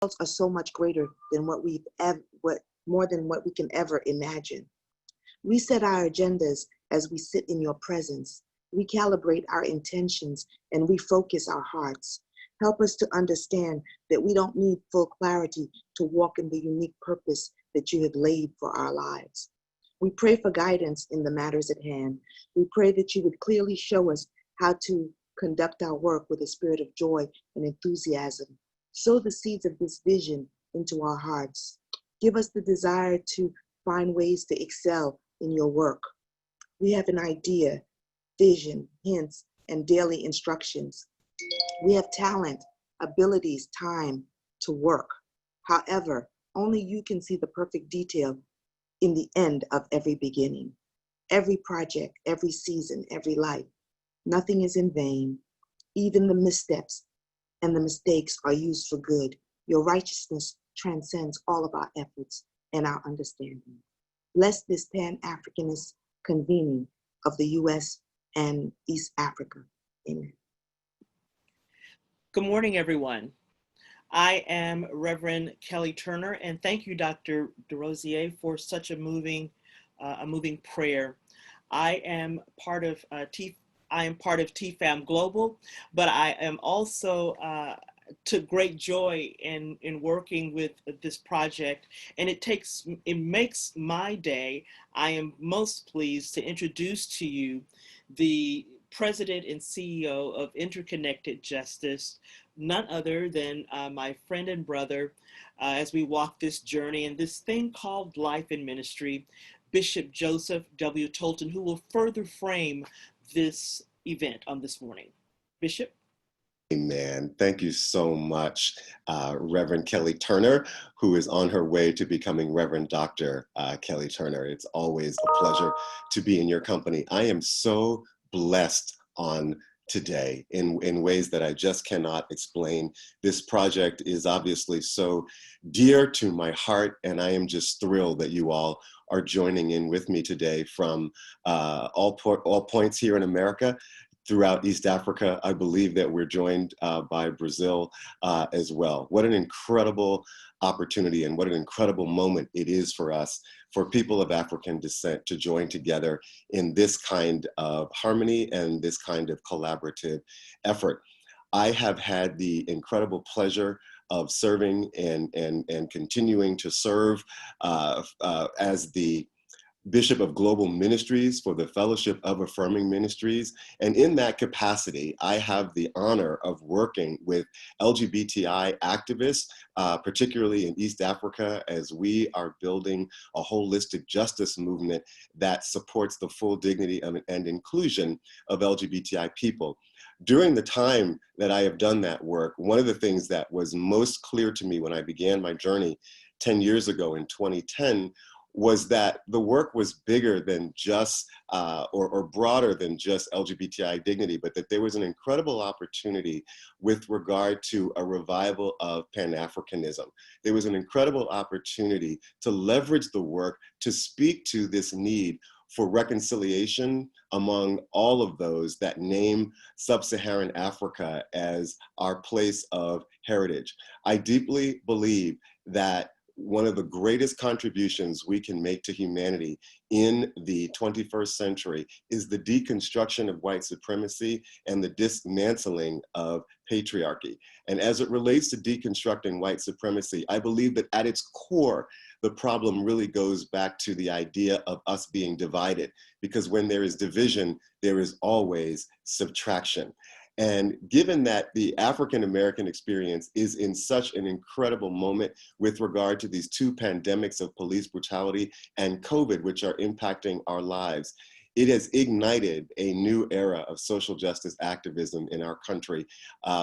are so much greater than what we've ever, more than what we can ever imagine. We set our agendas as we sit in your presence. We calibrate our intentions and refocus our hearts. Help us to understand that we don't need full clarity to walk in the unique purpose that you have laid for our lives. We pray for guidance in the matters at hand. We pray that you would clearly show us how to conduct our work with a spirit of joy and enthusiasm. Sow the seeds of this vision into our hearts. Give us the desire to find ways to excel in your work. We have an idea, vision, hints, and daily instructions. We have talent, abilities, time to work. However, only you can see the perfect detail in the end of every beginning. Every project, every season, every life. Nothing is in vain. Even the missteps and the mistakes are used for good. Your righteousness transcends all of our efforts and our understanding. Bless this Pan-Africanist convening of the U.S. and East Africa. Amen. Good morning, everyone. I am Reverend Kelly Turner, and thank you, Dr. DeRosier, for such a moving prayer. I am part of TFAM Global, but I am also took great joy in working with this project, and it makes my day. I am most pleased to introduce to you the President and CEO of Interconnected Justice, none other than my friend and brother as we walk this journey and this thing called life and ministry, Bishop Joseph W. Tolton, who will further frame this event on this morning. Bishop? Amen. Thank you so much, Reverend Kelly Turner, who is on her way to becoming Reverend Dr. Kelly Turner. It's always a pleasure to be in your company. I am so blessed on today in ways that I just cannot explain. This project is obviously so dear to my heart, and I am just thrilled that you all are joining in with me today from all points here in America, throughout East Africa. I believe that we're joined by Brazil as well. What an incredible opportunity and what an incredible moment it is for us, for people of African descent, to join together in this kind of harmony and this kind of collaborative effort. I have had the incredible pleasure of serving and continuing to serve as the Bishop of Global Ministries for the Fellowship of Affirming Ministries. And in that capacity, I have the honor of working with LGBTI activists, particularly in East Africa, as we are building a holistic justice movement that supports the full dignity and inclusion of LGBTI people. During the time that I have done that work, one of the things that was most clear to me when I began my journey 10 years ago in 2010 was that the work was bigger than just, or broader than just LGBTI dignity, but that there was an incredible opportunity with regard to a revival of Pan-Africanism. There was an incredible opportunity to leverage the work to speak to this need for reconciliation among all of those that name sub-Saharan Africa as our place of heritage. I deeply believe that one of the greatest contributions we can make to humanity in the 21st century is the deconstruction of white supremacy and the dismantling of patriarchy. And as it relates to deconstructing white supremacy, I believe that at its core, the problem really goes back to the idea of us being divided, because when there is division, there is always subtraction. And given that the African-American experience is in such an incredible moment with regard to these two pandemics of police brutality and COVID, which are impacting our lives, it has ignited a new era of social justice activism in our country,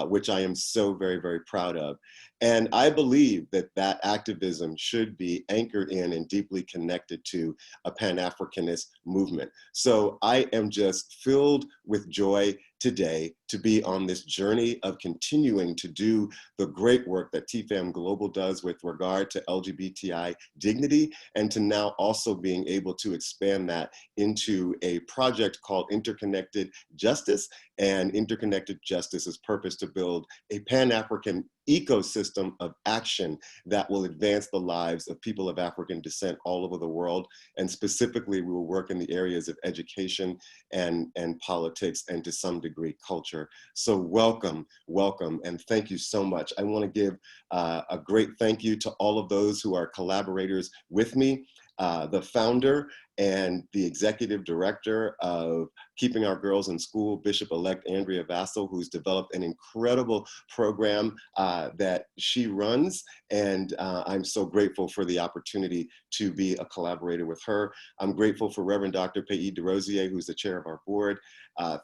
which I am so very, very proud of. And I believe that that activism should be anchored in and deeply connected to a Pan-Africanist movement. So I am just filled with joy today to be on this journey of continuing to do the great work that TFAM Global does with regard to LGBTI dignity, and to now also being able to expand that into a project called Interconnected Justice. And Interconnected Justice's purpose to build a Pan-African ecosystem of action that will advance the lives of people of African descent all over the world. And specifically, we will work in the areas of education and politics, and to some degree, culture. So welcome, welcome, and thank you so much. I want to give a great thank you to all of those who are collaborators with me. The founder and the executive director of Keeping Our Girls in School, Bishop-elect Andrea Vassell, who's developed an incredible program that she runs. And I'm so grateful for the opportunity to be a collaborator with her. I'm grateful for Reverend Dr. Pei DeRosier, who's the chair of our board.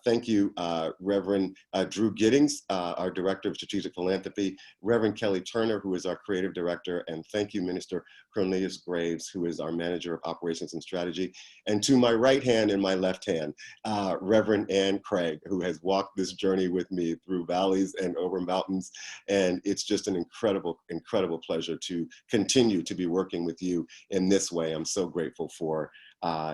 Thank you, Reverend Drew Giddings, our Director of Strategic Philanthropy, Reverend Kelly Turner, who is our Creative Director, and thank you, Minister Cornelius Graves, who is our Manager of Operations and Strategy. And to my right hand and my left hand, Reverend Ann Craig, who has walked this journey with me through valleys and over mountains. And it's just an incredible, incredible pleasure to continue to be working with you in this way. I'm so grateful for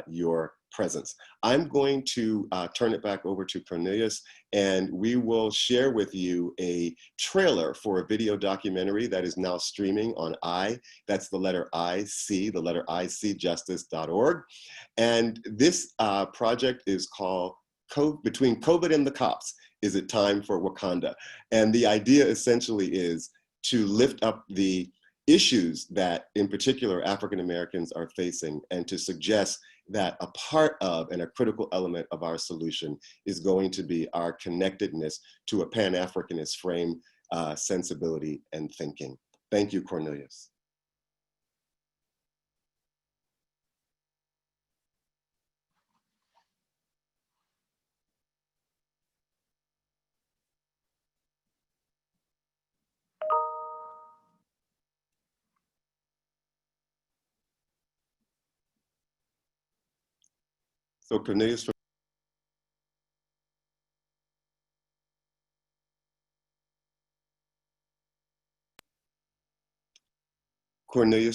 your presence. I'm going to turn it back over to Cornelius, and we will share with you a trailer for a video documentary that is now streaming on that's the letter IC, the letter ICjustice.org. And this project is called Between COVID and the Cops, Is It Time for Wakanda? And the idea essentially is to lift up the issues that in particular African Americans are facing, and to suggest that a part of and a critical element of our solution is going to be our connectedness to a Pan-Africanist frame, sensibility, and thinking. Thank you, Cornelius. So Cornelius,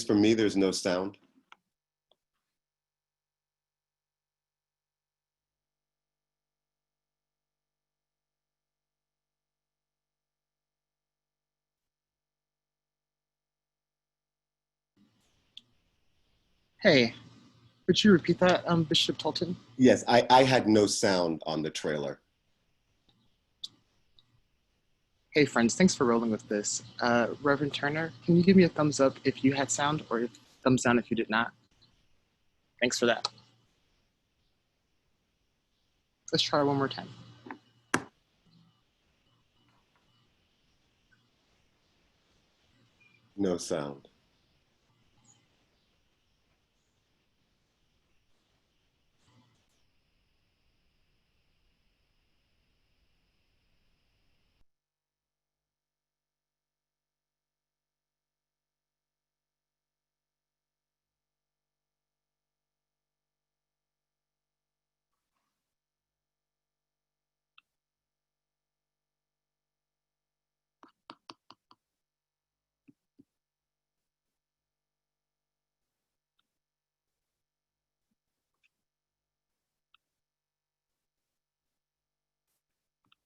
for me, there's no sound. Hey, could you repeat that, Bishop Tolton? Yes, I had no sound on the trailer. Hey friends, thanks for rolling with this. Reverend Turner, can you give me a thumbs up if you had sound, or thumbs down if you did not? Thanks for that. Let's try one more time. No sound.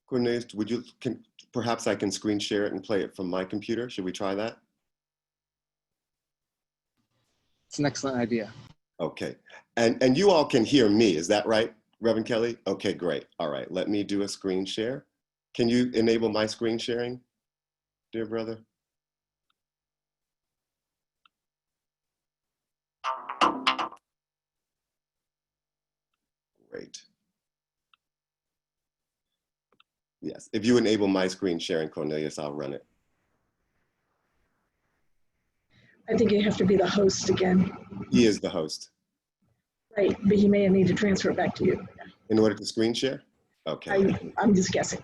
Cornelius, perhaps I can screen share it and play it from my computer. Should we try that? It's an excellent idea. Okay, and you all can hear me, is that right, Reverend Kelly? Okay, great. All right, let me do a screen share. Can you enable my screen sharing, dear brother? Great. Yes, if you enable my screen sharing, Cornelius, I'll run it. I think you have to be the host again. He is the host. Right, but he may need to transfer it back to you. In order to screen share? Okay. I'm just guessing.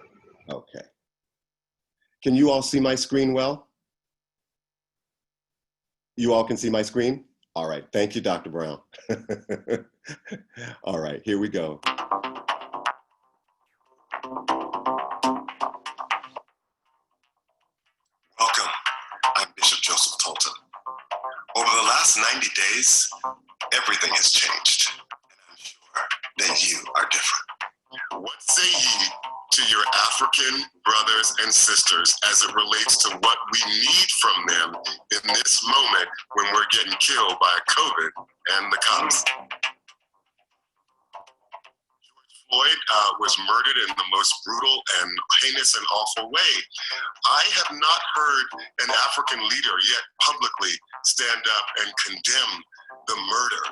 Okay. Can you all see my screen well? You all can see my screen? All right, thank you, Dr. Brown. All right, here we go. Welcome, I'm Bishop Joseph Tolton. Over the last 90 days, everything has changed, and I'm sure that you are different. What say ye to your African brothers and sisters as it relates to what we need from them in this moment when we're getting killed by COVID and the cops. Floyd was murdered in the most brutal and heinous and awful way. I have not heard an African leader yet publicly stand up and condemn the murder.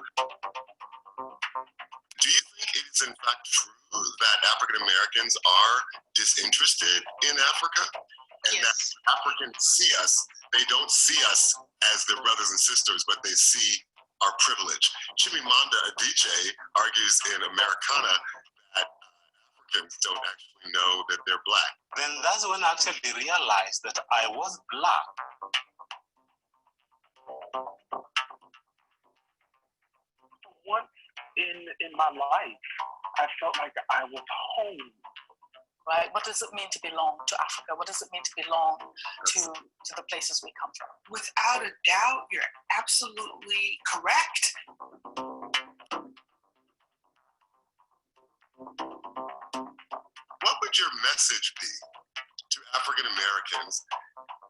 Do you think it is in fact true that African Americans are disinterested in Africa? And Yes. that Africans see us, they don't see us as their brothers and sisters, but they see our privilege. Chimamanda Adichie argues in Americana that Africans don't actually know that they're Black. Then that's when I actually realized that I was Black. Once in my life, I felt like I was home. Right? What does it mean to belong to Africa? What does it mean to belong to the places we come from? Without a doubt, you're absolutely correct. What would your message be to African Americans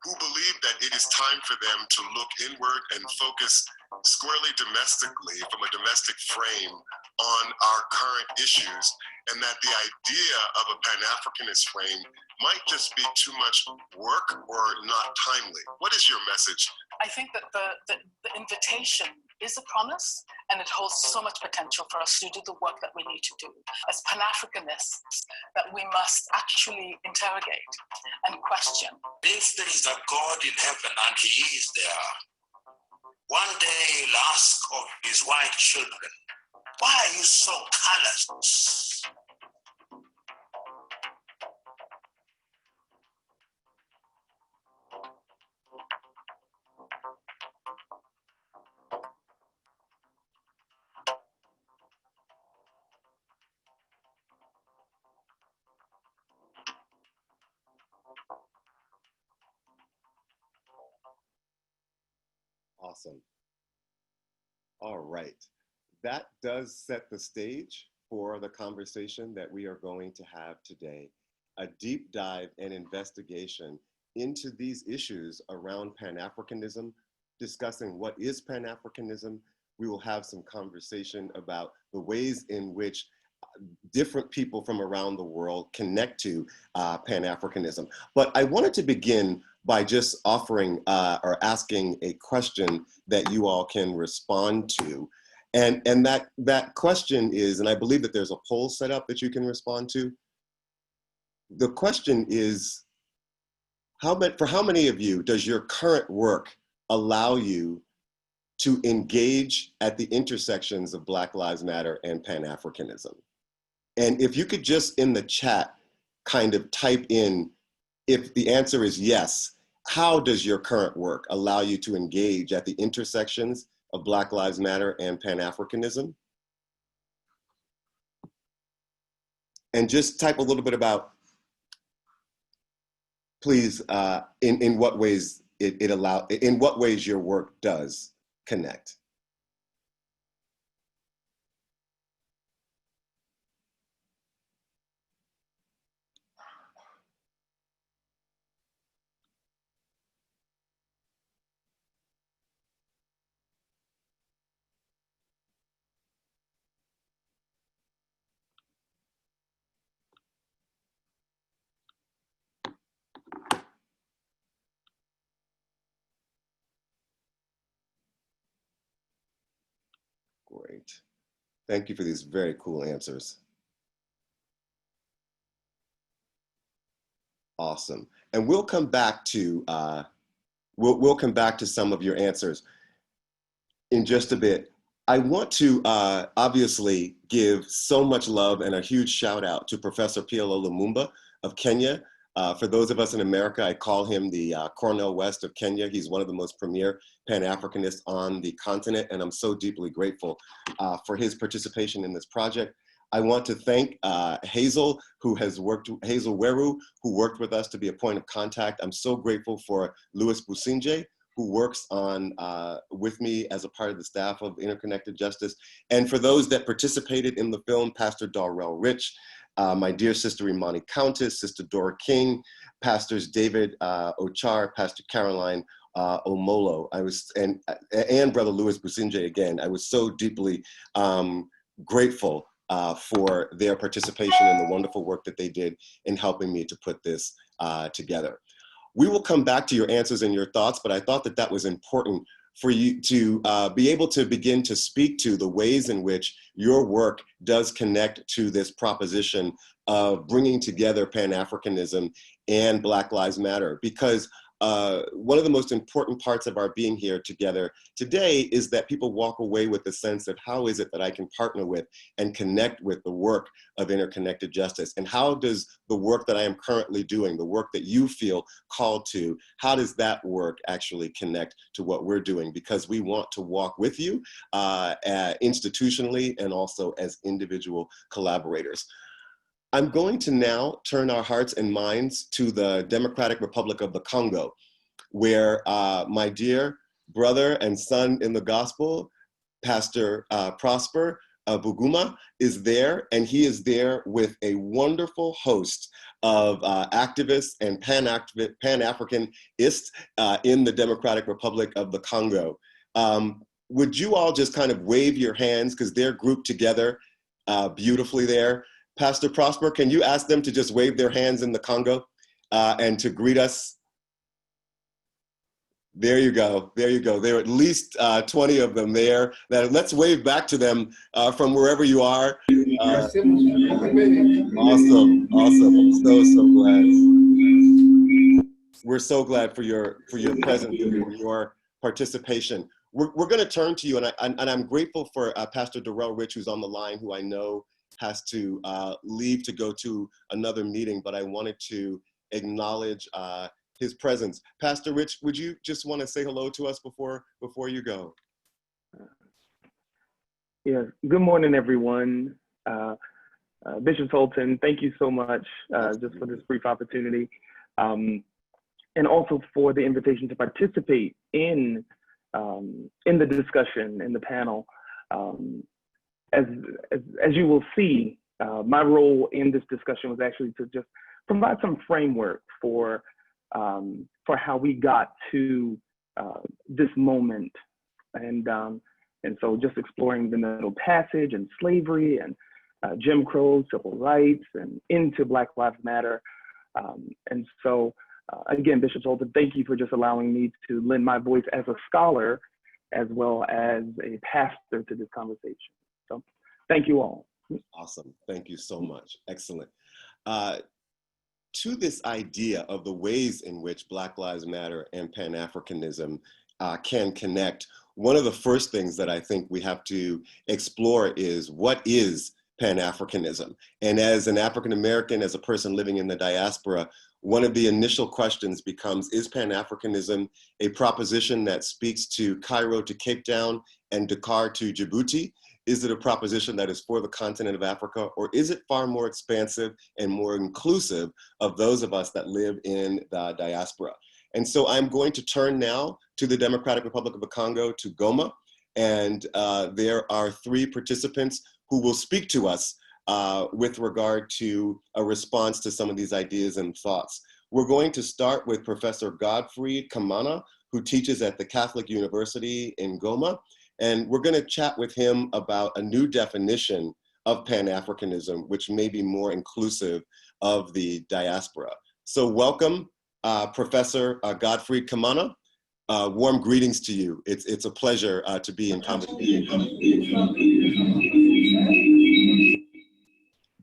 who believe that it is time for them to look inward and focus squarely domestically from a domestic frame on our current issues, and that the idea of a Pan-Africanist frame might just be too much work or not timely? What is your message? I think that the invitation is a promise, and it holds so much potential for us to do the work that we need to do as Pan-Africanists, that we must actually interrogate and question. If there is a God in heaven and he is there, one day he'll ask of his white children, why are you so callous? Awesome. All right. That does set the stage for the conversation that we are going to have today. A deep dive and investigation into these issues around Pan-Africanism, discussing what is Pan-Africanism. We will have some conversation about the ways in which different people from around the world connect to Pan-Africanism. But I wanted to begin by just offering or asking a question that you all can respond to. And that question is, and I believe that there's a poll set up that you can respond to. The question is, for how many of you does your current work allow you to engage at the intersections of Black Lives Matter and Pan-Africanism? And if you could just in the chat kind of type in, if the answer is yes, how does your current work allow you to engage at the intersections of Black Lives Matter and Pan-Africanism? And just type a little bit about, please, in what ways in what ways your work does connect. Great. Thank you for these very cool answers. Awesome. And we'll come back to we'll come back to some of your answers in just a bit. I want to obviously give so much love and a huge shout out to Professor PLO Lumumba of Kenya. For those of us in America, I call him the Cornel West of Kenya. He's one of the most premier Pan-Africanists on the continent, and I'm so deeply grateful for his participation in this project. I want to thank Hazel Weru, who worked with us to be a point of contact. I'm so grateful for Louis Businje, who works on with me as a part of the staff of Interconnected Justice. And for those that participated in the film, Pastor Darrell Rich, my dear sister Imani Countess, Sister Dora King, Pastors David Ochar, Pastor Caroline Omolo, and Brother Louis Businje again. I was so deeply grateful for their participation and the wonderful work that they did in helping me to put this together. We will come back to your answers and your thoughts, but I thought that that was important for you to be able to begin to speak to the ways in which your work does connect to this proposition of bringing together Pan-Africanism and Black Lives Matter. Because one of the most important parts of our being here together today is that people walk away with the sense of how is it that I can partner with and connect with the work of interconnected justice, and how does the work that I am currently doing, the work that you feel called to, how does that work actually connect to what we're doing? Because we want to walk with you institutionally and also as individual collaborators. I'm going to now turn our hearts and minds to the Democratic Republic of the Congo, where my dear brother and son in the gospel, Pastor Prosper Buguma, is there, and he is there with a wonderful host of activists and Pan-Africanists in the Democratic Republic of the Congo. Would you all just kind of wave your hands, because they're grouped together beautifully there. Pastor Prosper, can you ask them to just wave their hands in the Congo and to greet us? There you go, there you go. There are at least 20 of them there. Let's wave back to them from wherever you are. Awesome, awesome. I'm so glad. We're so glad for your presence and for your participation. We're gonna turn to you, and I'm grateful for Pastor Darrell Rich, who's on the line, who I know has to leave to go to another meeting, but I wanted to acknowledge his presence. Pastor Rich, would you just want to say hello to us before you go? Yeah, good morning, everyone. Bishop Sultan, thank you so much just for this brief opportunity, and also for the invitation to participate in the discussion, in the panel. As you will see, my role in this discussion was actually to just provide some framework for how we got to this moment, and so just exploring the Middle Passage and slavery and Jim Crow, civil rights, and into Black Lives Matter. And so again, Bishop Sultan, thank you for just allowing me to lend my voice as a scholar as well as a pastor to this conversation. So thank you all. Awesome, thank you so much, excellent. To this idea of the ways in which Black Lives Matter and Pan-Africanism can connect, one of the first things that I think we have to explore is, what is Pan-Africanism? And as an African-American, as a person living in the diaspora, one of the initial questions becomes, is Pan-Africanism a proposition that speaks to Cairo to Cape Town and Dakar to Djibouti? Is it a proposition that is for the continent of Africa, or is it far more expansive and more inclusive of those of us that live in the diaspora? And so I'm going to turn now to the Democratic Republic of the Congo, to Goma, and there are 3 participants who will speak to us with regard to a response to some of these ideas and thoughts. We're going to start with Professor Godfrey Kamana, who teaches at the Catholic University in Goma. And we're going to chat with him about a new definition of Pan-Africanism, which may be more inclusive of the diaspora. So welcome, Professor Godfrey Kamana. Warm greetings to you. It's a pleasure to be in conversation.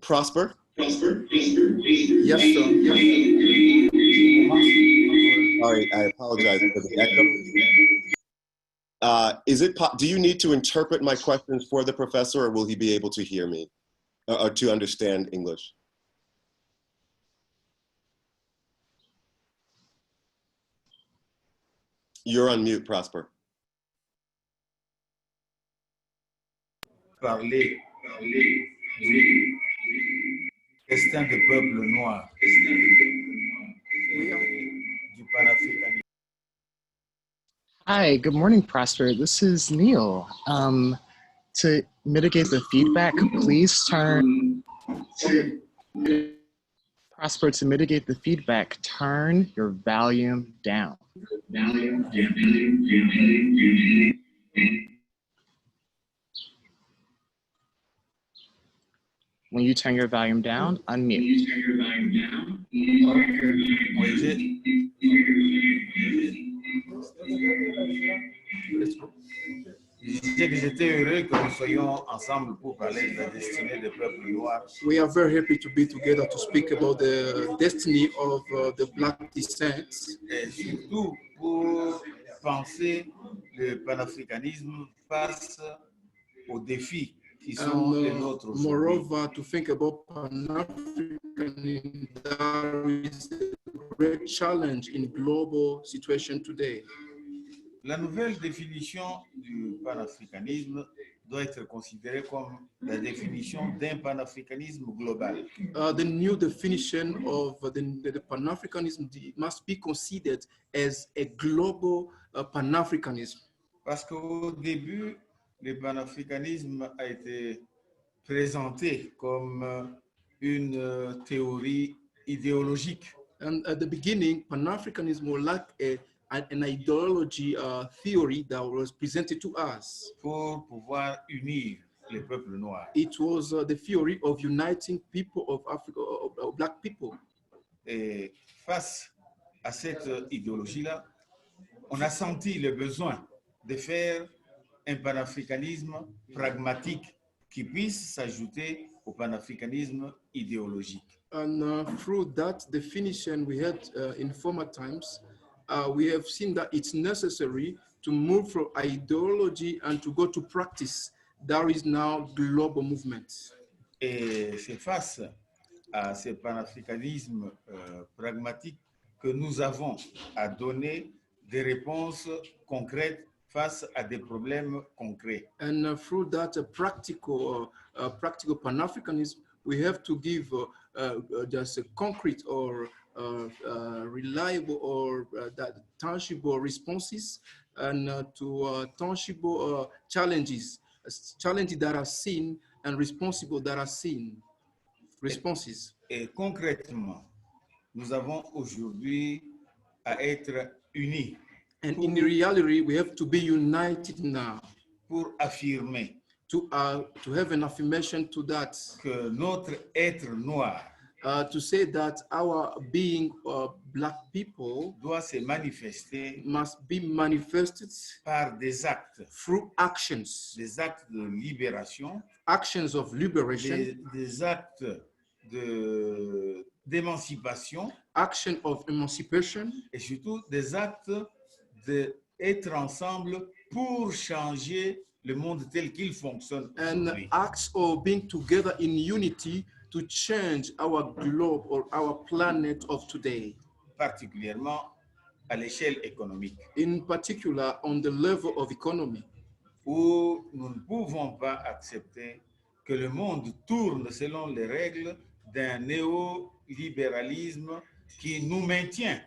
Prosper? Prosper? Yes, sir. Sorry, I apologize for the echo. Do you need to interpret my questions for the professor, or will he be able to hear me or to understand English? You're on mute, Prosper. Parler destin du peuple noir, du panafricanisme. Hi, good morning, Prosper. This is Neil. To mitigate the feedback, please turn. Prosper, to mitigate the feedback, turn your volume down. When you turn your volume down, unmute. Je disais que j'étais heureux que nous soyons ensemble pour parler de la destinée des peuples noirs. We are very happy to be together to speak about the destiny of the Black descent. Et surtout pour penser le panafricanisme face aux défis qui sont les nôtres aujourd'hui. Moreover, to think about Pan-Africanism, there is a great challenge in global situation today. La nouvelle définition du panafricanisme doit être considérée comme la définition d'un panafricanisme global. The new definition of the Pan-Africanism must be considered as a global Pan-Africanism. Parce qu'au début, le panafricanisme a été présenté comme une théorie idéologique. And at the beginning, Pan-Africanism was like an ideology theory that was presented to us. Pour pouvoir unir les peuples noirs. It was the theory of uniting people of Africa, of Black people. Et face à cette idéologie-là, on a senti le besoin de faire un panafricanisme pragmatique qui puisse s'ajouter au panafricanisme idéologique. And through that definition we had in former times, we have seen that it's necessary to move from ideology and to go to practice. There is now global movement. Et c'est face à ce panafricanisme pragmatique que nous avons à donner des réponses concrètes face à des problèmes concrets. And through that practical Pan-Africanism, we have to give just a concrete or reliable or that tangible responses and to tangible challenges that are seen and responsible that are seen, responses. Et concrètement, nous avons aujourd'hui à être unis. And in reality, we have to be united now. Pour affirmer to have an affirmation to that. Que notre être noir to say that our being Black people doit se manifester, must be manifested par des actes, through actions, des actes de libération, actions of liberation, des actes d'émancipation, action of emancipation, et surtout des actes d'être ensemble pour changer le monde tel qu'il fonctionne aujourd'hui. And acts of being together in unity to change our globe or our planet of today. Particulièrement à l'échelle économique. In particular, on the level of economy. Où nous ne pouvons pas accepter que le monde tourne selon les règles d'un néolibéralisme qui nous maintient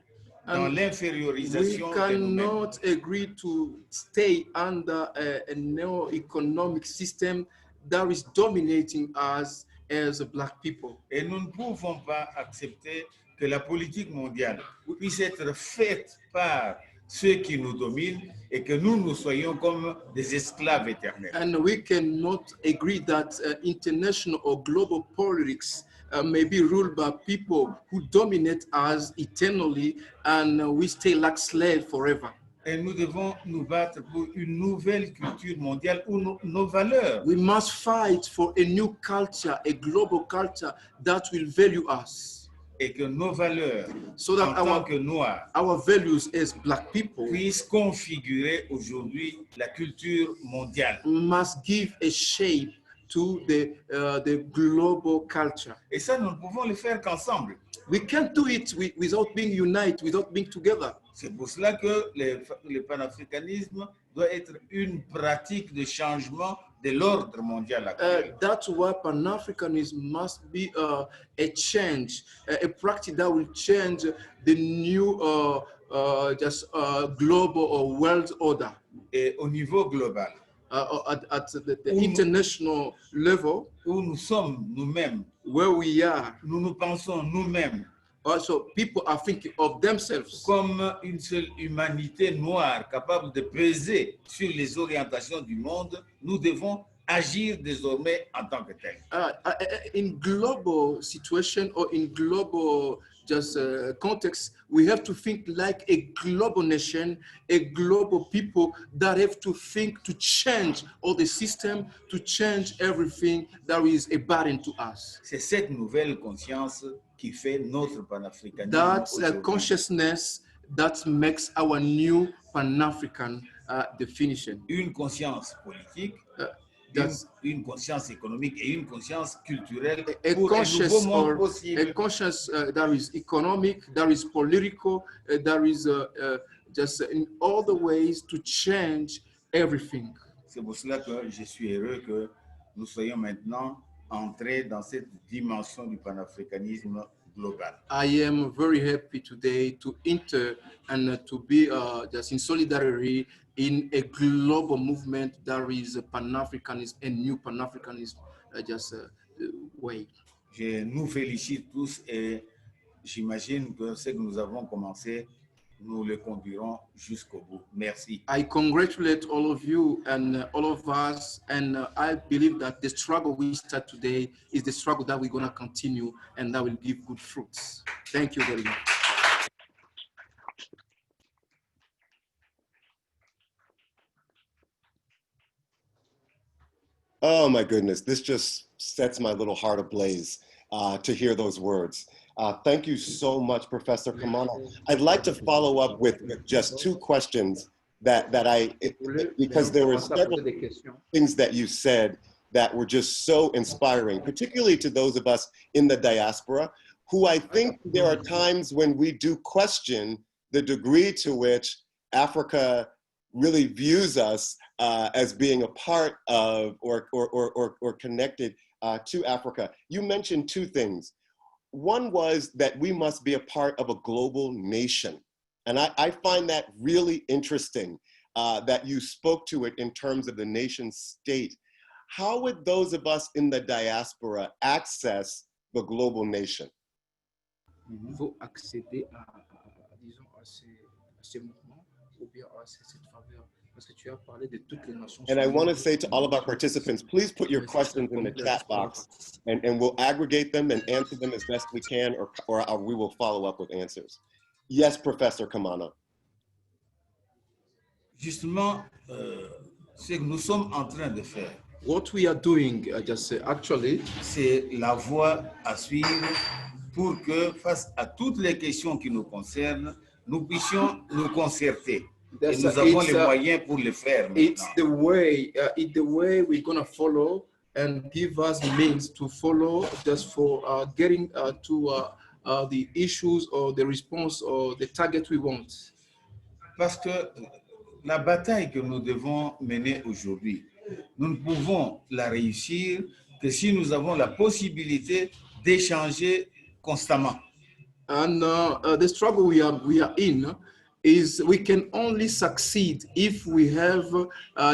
dans l'infériorisation. We cannot agree to stay under a neo-economic system that is dominating us as Black people. Et nous ne pouvons pas accepter que la politique mondiale puisse être faite par ceux qui nous dominent et que nous soyons comme des esclaves éternels. And we cannot agree that international or global politics may be ruled by people who dominate us eternally and we stay like slaves forever. Et nous devons nous battre pour une nouvelle culture mondiale où nos valeurs. We must fight for a new culture, a global culture that will value us. Et que nos valeurs, so that en tant que noirs, our values as Black people, puissent configurer aujourd'hui la culture mondiale. Must give a shape to the global culture. Et ça, nous ne pouvons le faire qu'ensemble. We can't do it without being united, without being together. C'est pour cela que le panafricanisme doit être une pratique de changement de l'ordre mondial actuel. That's why Pan-Africanism must be a change, a practice that will change the new global or world order. Et au niveau global. at the international level, où nous sommes nous-mêmes, where we are, nous nous pensons nous-mêmes also people are thinking of themselves comme une seule humanité noire capable de peser sur les orientations du monde, nous devons agir désormais en tant que tel. In global situation or in global just context, we have to think like a global nation, a global people that have to think to change all the system, to change everything that is a burden to us. C'est cette nouvelle conscience qui fait notre panafricanisme That's a aujourd'hui. consciousness that makes our new Pan-African definition. Une conscience politique, That's une conscience économique et une conscience culturelle a pour un nouveau monde possible. A conscience that is economic, that is political, that is just in all the ways to change everything. C'est pour cela que je suis heureux que nous soyons maintenant entrés dans cette dimension du panafricanisme global. I am very happy today to enter and to be just in solidarity in a global movement that is a Pan-Africanism and new Pan-Africanism way. Je nous félicite tous et j'imagine que ce que nous avons commencé, nous le conduirons jusqu'au bout. Merci. I congratulate all of you and all of us, and I believe that the struggle we start today is the struggle that we're going to continue and that will give good fruits. Thank you very much. Oh my goodness, this just sets my little heart ablaze to hear those words. Thank you so much, Professor Kamana. I'd like to follow up with just two questions because there were several things that you said that were just so inspiring, particularly to those of us in the diaspora, who I think there are times when we do question the degree to which Africa really views us as being a part of or connected to Africa. You mentioned two things. One was that we must be a part of a global nation. And I find that really interesting that you spoke to it in terms of the nation state. How would those of us in the diaspora access the global nation? Vous accéder à disons, à ces mouvements ou bien à cette faveur? Parce que tu as parlé de toutes les nations. And I want to say to all of our participants, please put your questions in the chat box and we'll aggregate them and answer them as best we can, or we will follow up with answers. Yes, Professor Kamana. Justement, ce que nous sommes en train de faire, what we are doing, actually, c'est la voie à suivre pour que, face à toutes les questions qui nous concernent, nous puissions nous concerter. Et nous avons les moyens pour le faire. It's the way we're gonna follow and give us means to follow just for getting to the issues or the response or the target we want. Parce que la bataille que nous devons mener aujourd'hui, nous ne pouvons la réussir que si nous avons la possibilité d'échanger constamment. And the struggle we are in is we can only succeed if we have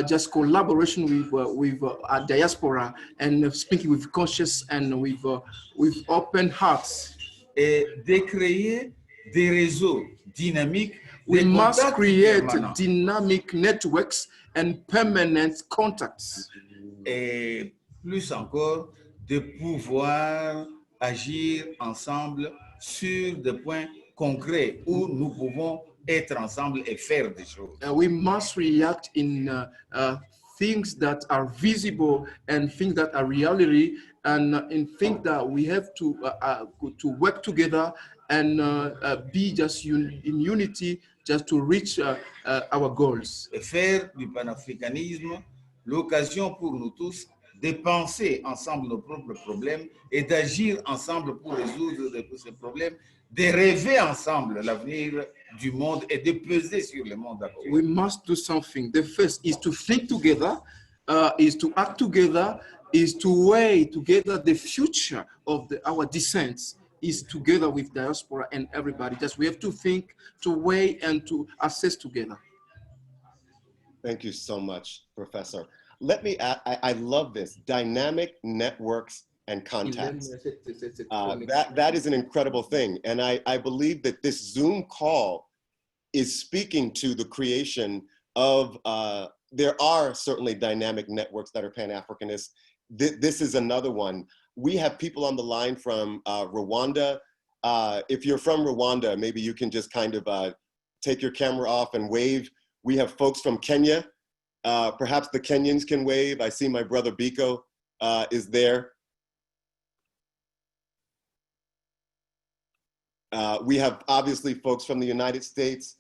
just collaboration with our diaspora and speaking with conscious and with open hearts. Et de créer des réseaux dynamiques. We must create dynamic networks and permanent contacts. Et plus encore, de pouvoir agir ensemble sur des points concrets où nous pouvons être ensemble et faire des choses. We must react in things that are visible and things that are reality, and in things that we have to work together and be just in unity just to reach our goals. Et faire du panafricanisme l'occasion pour nous tous de penser ensemble nos propres problèmes et d'agir ensemble pour résoudre ces problèmes, de rêver ensemble l'avenir du monde et de peser sur le monde actuel. We must do something. The first is to think together, is to act together, is to weigh together the future of our descents, is together with diaspora and everybody. Just we have to think, to weigh, and to assess together. Thank you so much, Professor. let me, I love this, dynamic networks and contacts. That is an incredible thing. And I believe that this Zoom call is speaking to the creation of, there are certainly dynamic networks that are Pan-Africanist. This is another one. We have people on the line from Rwanda. If you're from Rwanda, maybe you can just kind of take your camera off and wave. We have folks from Kenya. Perhaps the Kenyans can wave. I see my brother Biko is there. We have obviously folks from the United States.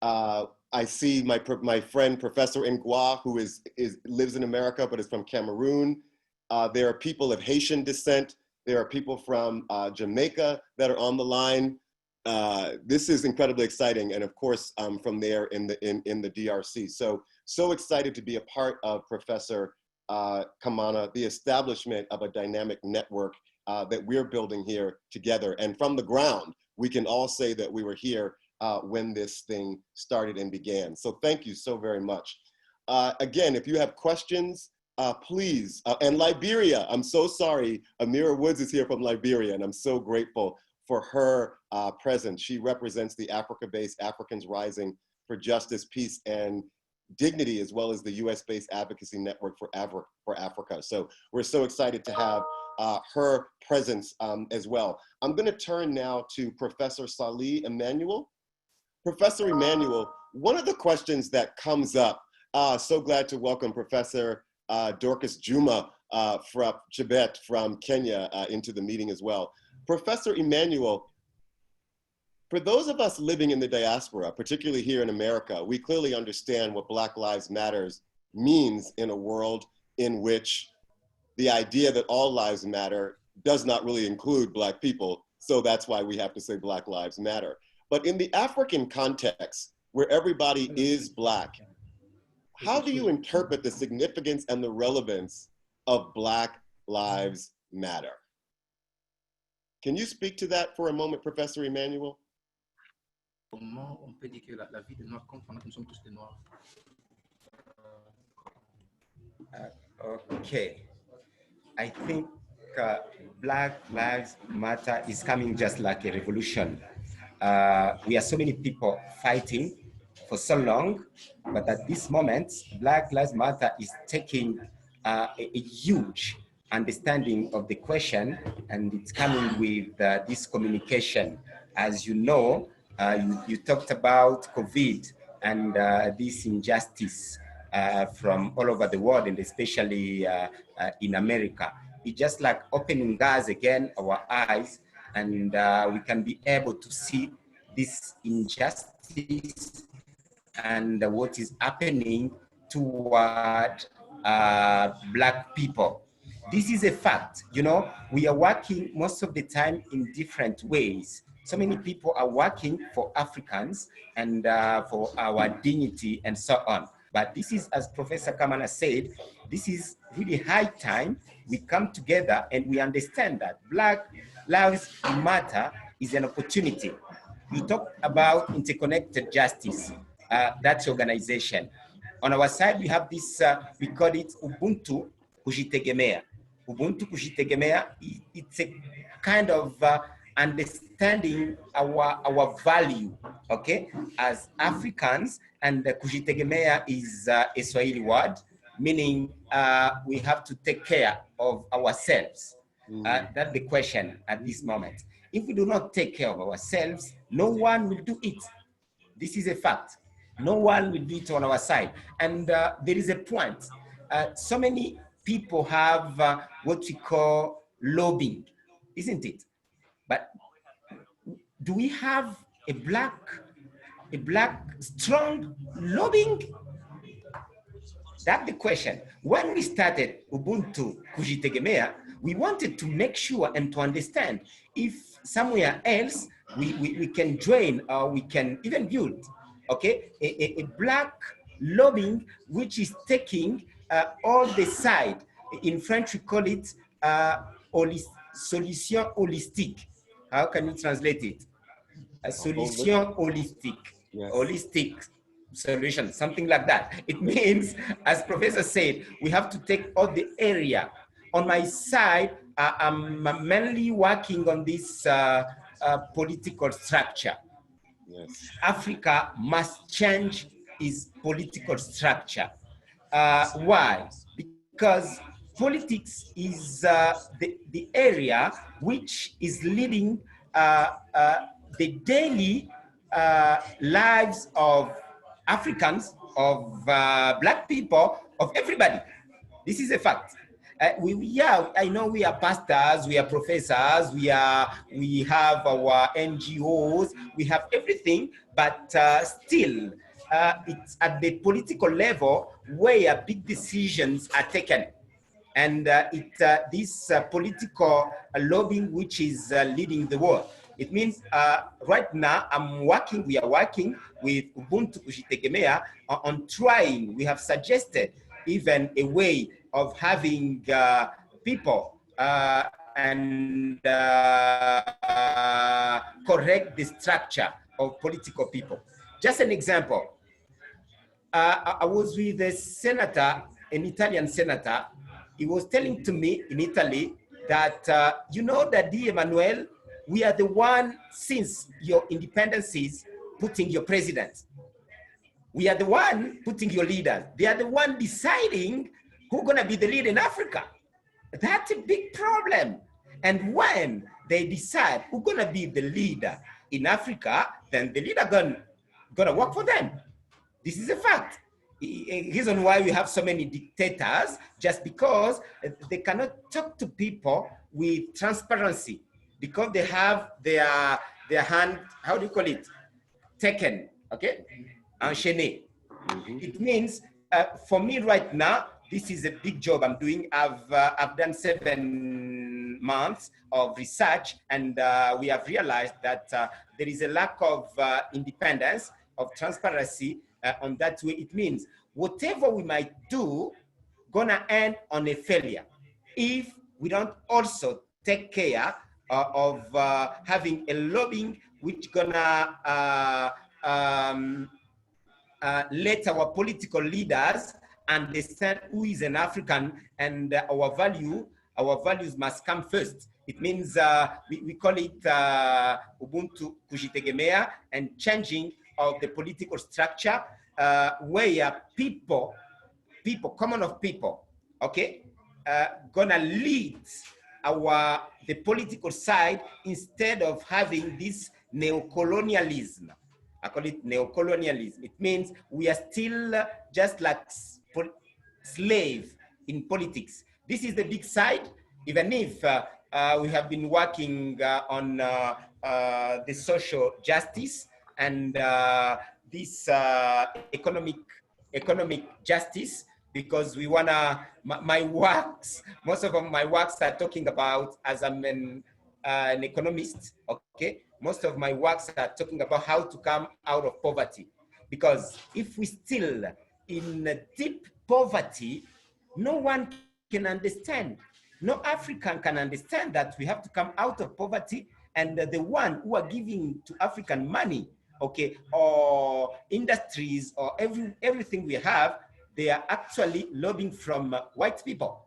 I see my friend Professor Ngwa, who lives in America but is from Cameroon. There are people of Haitian descent. There are people from Jamaica that are on the line. This is incredibly exciting, and of course from there in the DRC. So excited to be a part of Professor Kamana, the establishment of a dynamic network that we're building here together. And from the ground, we can all say that we were here when this thing started and began. So thank you so very much. Again, if you have questions, please, and Liberia, I'm so sorry, Amira Woods is here from Liberia, and I'm so grateful for her presence. She represents the Africa-based Africans Rising for Justice, Peace, and Dignity, as well as the US-based Advocacy Network for Africa. So we're so excited to have her presence as well. I'm gonna turn now to Professor Salih Emmanuel. Professor Emmanuel, one of the questions that comes up, so glad to welcome Professor Dorcas Juma from Chebet from Kenya into the meeting as well. Professor Emmanuel, for those of us living in the diaspora, particularly here in America, we clearly understand what Black Lives Matters means in a world in which the idea that all lives matter does not really include Black people. So that's why we have to say Black Lives Matter. But in the African context, where everybody is Black, how do you interpret the significance and the relevance of Black Lives Matter? Can you speak to that for a moment, Professor Emmanuel? Comment on peut dire que la vie des Noirs compte pendant que nous sommes tous des Noirs? Okay, I think Black Lives Matter is coming just like a revolution. We are so many people fighting for so long, but at this moment, Black Lives Matter is taking a huge understanding of the question, and it's coming with this communication. As you know, you talked about COVID and this injustice from all over the world, and especially in America. It's just like opening us again, our eyes, and we can be able to see this injustice and what is happening toward Black people. This is a fact. You know, we are working most of the time in different ways. So many people are working for Africans and for our dignity and so on. But this is, as Professor Kamana said, this is really high time we come together and we understand that Black Lives Matter is an opportunity. You talked about interconnected justice, that's organization. On our side, we have this, we call it Ubuntu Kujitegemea. Ubuntu Kujitegemea, it's a kind of understanding our value, okay, as Africans, and Kujitegemea is a Swahili word, meaning we have to take care of ourselves. That's the question at this moment. If we do not take care of ourselves, no one will do it. This is a fact. No one will do it on our side. And there is a point. So many people have what we call lobbying, isn't it? But do we have a black strong lobbying? That's the question. When we started Ubuntu Kujitegemea, we wanted to make sure and to understand if somewhere else we can join or we can even build, okay, a black lobbying which is taking all the side. In French, we call it solution holistique. How can you translate it? A solution holistic. Yes. Holistic. solution, something like that. It means, as Professor said, we have to take all the area. On my side, I'm mainly working on this political structure. Yes. Africa must change its political structure. Why? Because politics is the area which is leading the daily lives of Africans, of Black people, of everybody. This is a fact. Yeah, I know we are pastors, we are professors, we have our NGOs, we have everything, but still, it's at the political level where big decisions are taken. And this political lobbying which is leading the world. It means right now we are working with Ubuntu Kujitegemea on trying. We have suggested even a way of having people and correct the structure of political people. Just an example. I was with a senator, an Italian senator. He was telling to me in Italy that, you know that Di Emmanuel, we are the one since your independencies putting your president. We are the one putting your leaders. They are the one deciding who's gonna be the leader in Africa. That's a big problem. And when they decide who's gonna be the leader in Africa, then the leader gonna work for them. This is a fact. A reason why we have so many dictators, just because they cannot talk to people with transparency, because they have their hand, how do you call it, taken, okay, enchaîné. It means for me right now, this is a big job I'm doing. I've done 7 months of research, and we have realized that there is a lack of independence, of transparency on that way. It means whatever we might do gonna end on a failure if we don't also take care of having a lobbying which gonna let our political leaders understand who is an African, and our values must come first. It means we call it Ubuntu Kujitegemea, and changing of the political structure where people, common of people, okay, gonna lead the political side instead of having this neocolonialism. I call it neocolonialism. It means we are still just like slave in politics. This is the big side, even if we have been working on the social justice and this economic justice, because we wanna, my works, most of my works are talking about, as I'm an economist, okay? Most of my works are talking about how to come out of poverty. Because if we still in deep poverty, no one can understand. No African can understand that we have to come out of poverty, and the one who are giving to African money, okay, or industries or everything we have, they are actually lobbying from white people.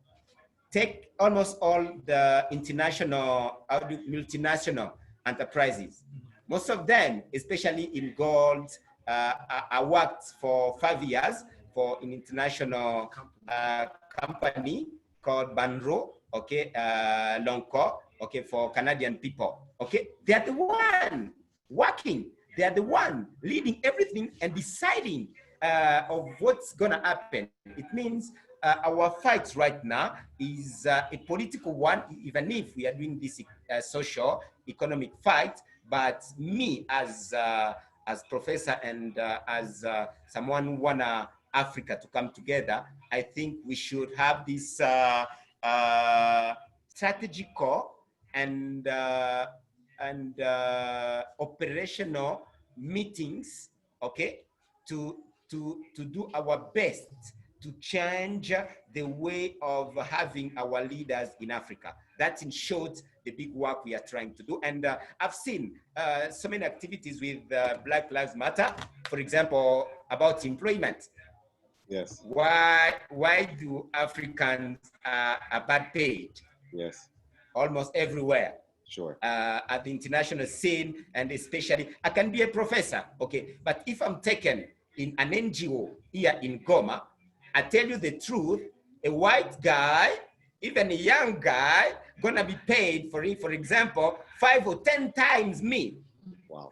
Take almost all the international, multinational enterprises. Most of them, especially in gold, I worked for 5 years for an international company called Banro, okay, Lonco, okay, for Canadian people, okay? They are the one working. They are the one leading everything and deciding of what's gonna happen. It means our fight right now is a political one, even if we are doing this social, economic fight. But me as professor and as someone who wanna Africa to come together, I think we should have this strategical and operational meetings, okay, to do our best to change the way of having our leaders in Africa. That in short, the big work we are trying to do. And I've seen so many activities with Black Lives Matter, for example, about employment. Yes. Why do Africans are bad paid? Yes. Almost everywhere. Sure. At the international scene, and especially, I can be a professor, okay, but if I'm taken in an NGO here in Goma, I tell you the truth, a white guy, even a young guy, gonna be paid for it, for example, 5 or 10 times me. Wow.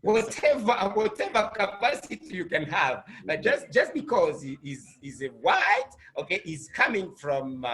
Whatever capacity you can have, but just because he's a white, okay, he's coming from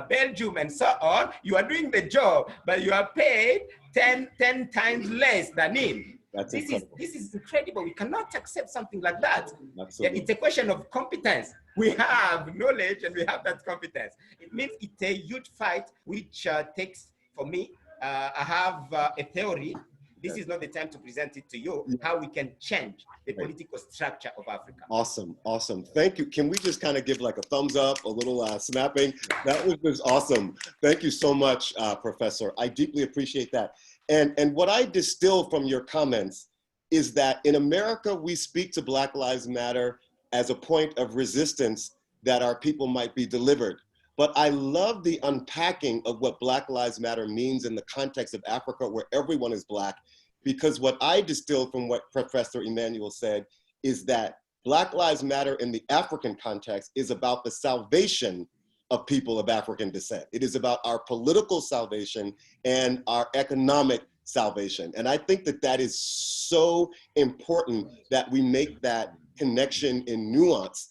Belgium and so on, you are doing the job, but you are paid 10 times less than him. This is incredible. We cannot accept something like that. Absolutely. It's a question of competence. We have knowledge and we have that competence. It means it's a huge fight, which takes, for me, I have a theory. This is not the time to present it to you, how we can change the political structure of Africa. Awesome, awesome. Thank you. Can we just kind of give like a thumbs up, a little snapping? That was just awesome. Thank you so much, Professor. I deeply appreciate that. And what I distill from your comments is that in America, we speak to Black Lives Matter as a point of resistance that our people might be delivered. But I love the unpacking of what Black Lives Matter means in the context of Africa, where everyone is Black, because what I distilled from what Professor Emmanuel said is that Black Lives Matter in the African context is about the salvation of people of African descent. It is about our political salvation and our economic salvation. And I think that that is so important that we make that connection in nuance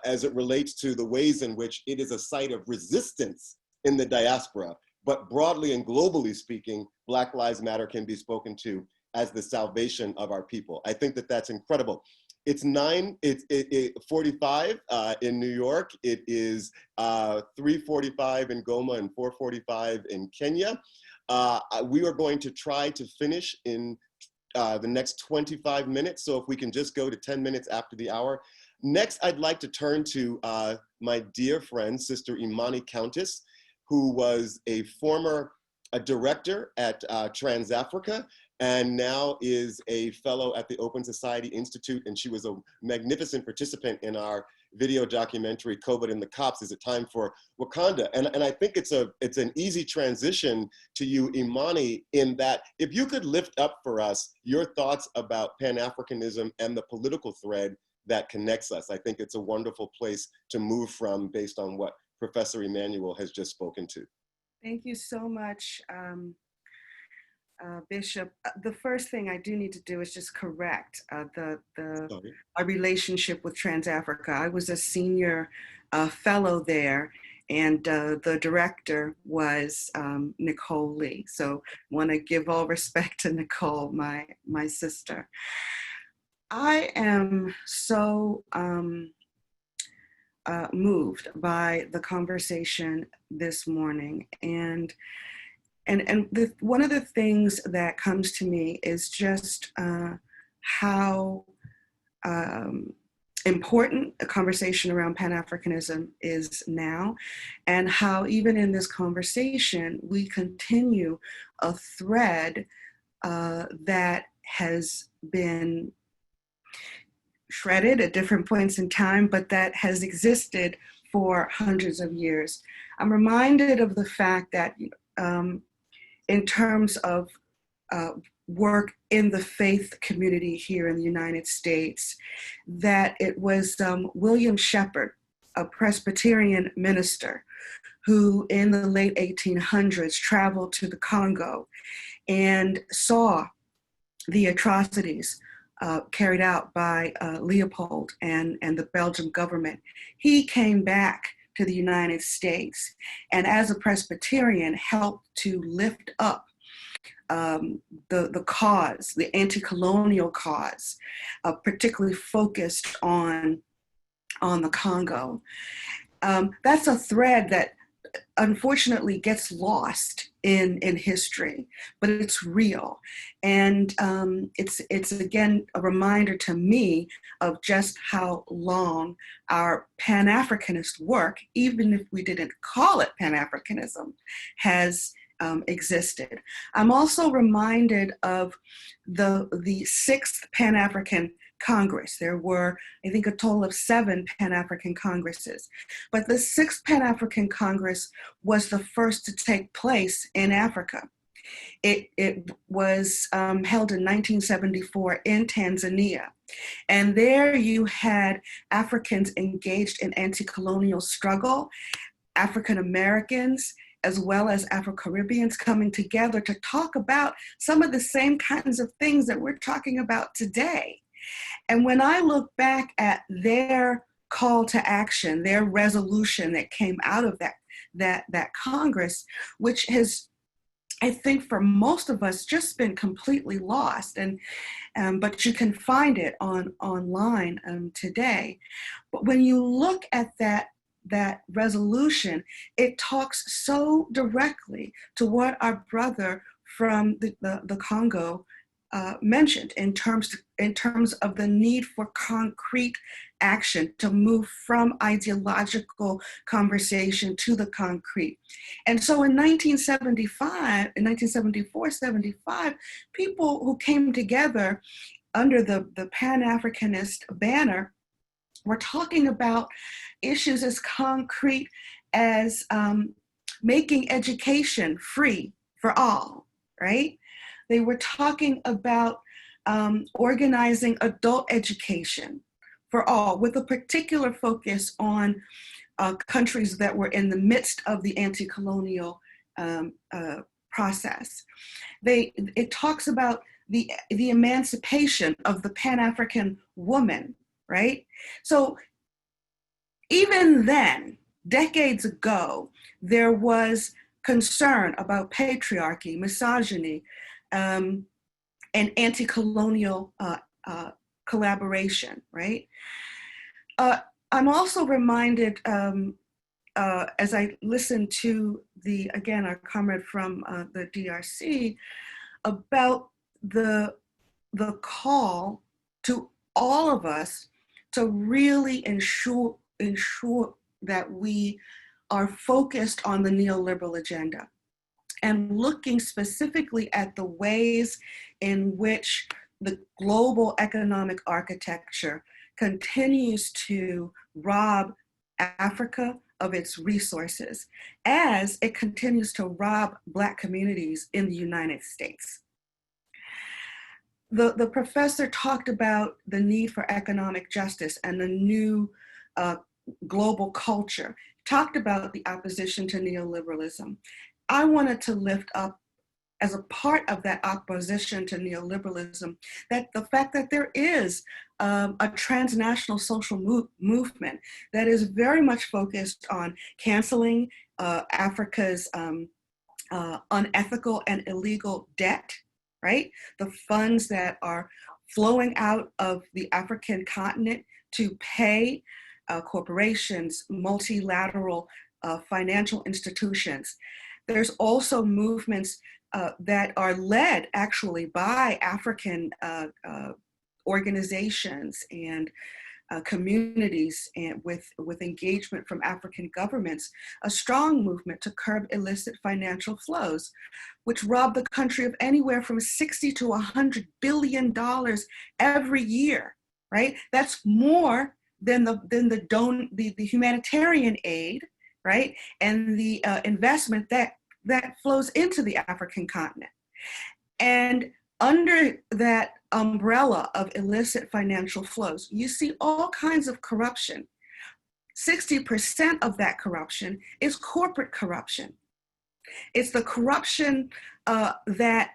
as it relates to the ways in which it is a site of resistance in the diaspora. But broadly and globally speaking, Black Lives Matter can be spoken to as the salvation of our people. I think that that's incredible. It's 9:45 in New York. It is 3:45 in Goma and 4:45 in Kenya. We are going to try to finish in the next 25 minutes. So if we can just go to 10 minutes after the hour. Next, I'd like to turn to my dear friend, Sister Imani Countess, who was a former director at Trans-Africa and now is a fellow at the Open Society Institute. And she was a magnificent participant in our video documentary, COVID and the Cops, Is It Time for Wakanda? And I think it's an easy transition to you, Imani, in that if you could lift up for us your thoughts about Pan-Africanism and the political thread that connects us. I think it's a wonderful place to move from based on what Professor Emmanuel has just spoken to. Thank you so much, Bishop. The first thing I do need to do is just correct my relationship with Trans-Africa. I was a senior fellow there, and the director was Nicole Lee. So want to give all respect to Nicole, my sister. I am so moved by the conversation this morning, and one of the things that comes to me is just how important a conversation around Pan-Africanism is now, and how even in this conversation we continue a thread that has been shredded at different points in time, but that has existed for hundreds of years. I'm reminded of the fact that in terms of work in the faith community here in the United States, that it was William Shepherd, a Presbyterian minister, who in the late 1800s traveled to the Congo and saw the atrocities carried out by Leopold and the Belgian government. He came back to the United States and as a Presbyterian helped to lift up the cause, the anti-colonial cause, particularly focused on the Congo. That's a thread that unfortunately gets lost in history, but it's real. And it's again a reminder to me of just how long our Pan-Africanist work, even if we didn't call it Pan-Africanism, has existed. I'm also reminded of the sixth Pan-African Congress. There were, I think, a total of 7 Pan-African Congresses. But the 6th Pan-African Congress was the first to take place in Africa. It was held in 1974 in Tanzania. And there you had Africans engaged in anti-colonial struggle, African Americans, as well as Afro-Caribbeans coming together to talk about some of the same kinds of things that we're talking about today. And when I look back at their call to action, their resolution that came out of that Congress, which has, I think for most of us, just been completely lost. And but you can find it online today. But when you look at that resolution, it talks so directly to what our brother from the Congo mentioned in terms of the need for concrete action to move from ideological conversation to the concrete. And so in 1974-75, people who came together under the Pan-Africanist banner were talking about issues as concrete as making education free for all, right? They were talking about organizing adult education for all, with a particular focus on countries that were in the midst of the anti-colonial process. It talks about the emancipation of the Pan-African woman, right? So even then, decades ago, there was concern about patriarchy, misogyny, and anti-colonial collaboration, right? I'm also reminded as I listen to again, our comrade from the DRC, about the call to all of us to really ensure that we are focused on the neoliberal agenda and looking specifically at the ways in which the global economic architecture continues to rob Africa of its resources as it continues to rob Black communities in the United States. The professor talked about the need for economic justice and the new global culture, talked about the opposition to neoliberalism. I wanted to lift up, as a part of that opposition to neoliberalism, that the fact that there is a transnational social movement that is very much focused on canceling Africa's unethical and illegal debt, right? The funds that are flowing out of the African continent to pay corporations, multilateral financial institutions. There's also movements that are led actually by African organizations and communities, and with engagement from African governments, a strong movement to curb illicit financial flows, which rob the country of anywhere from $60 to $100 billion every year, right? That's more than the humanitarian aid, right? And the investment that flows into the African continent. And under that umbrella of illicit financial flows, you see all kinds of corruption. 60% of that corruption is corporate corruption. It's the corruption that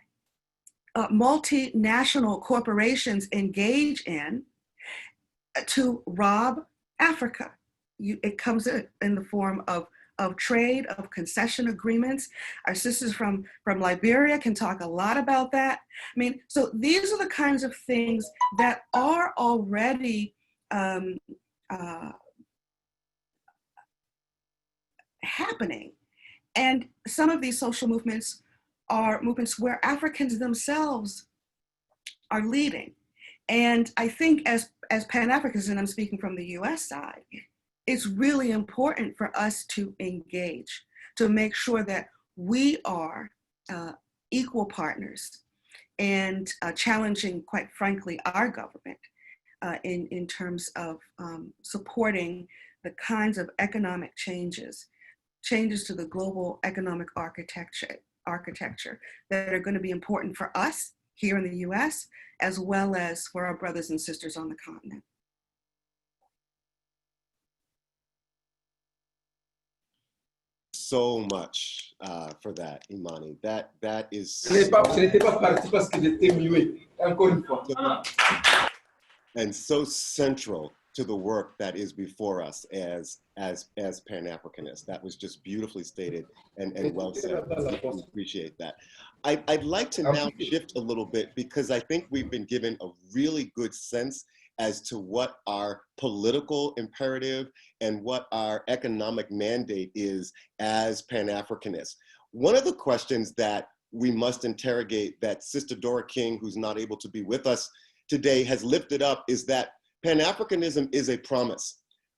multinational corporations engage in to rob Africa. It comes in the form of trade, of concession agreements. Our sisters from Liberia can talk a lot about that. I mean, so these are the kinds of things that are already happening. And some of these social movements are movements where Africans themselves are leading. And I think as Pan-Africans, and I'm speaking from the US side, it's really important for us to engage, to make sure that we are equal partners and challenging, quite frankly, our government in terms of supporting the kinds of economic changes to the global economic architecture that are going to be important for us here in the US, as well as for our brothers and sisters on the continent. So much for that, Imani. That is and so central to the work that is before us as Pan-Africanists. That was just beautifully stated and well said. We appreciate that. I'd like to now shift a little bit because I think we've been given a really good sense as to what our political imperative and what our economic mandate is as Pan-Africanists. One of the questions that we must interrogate that Sister Dora King, who's not able to be with us today, has lifted up is that Pan-Africanism is a promise.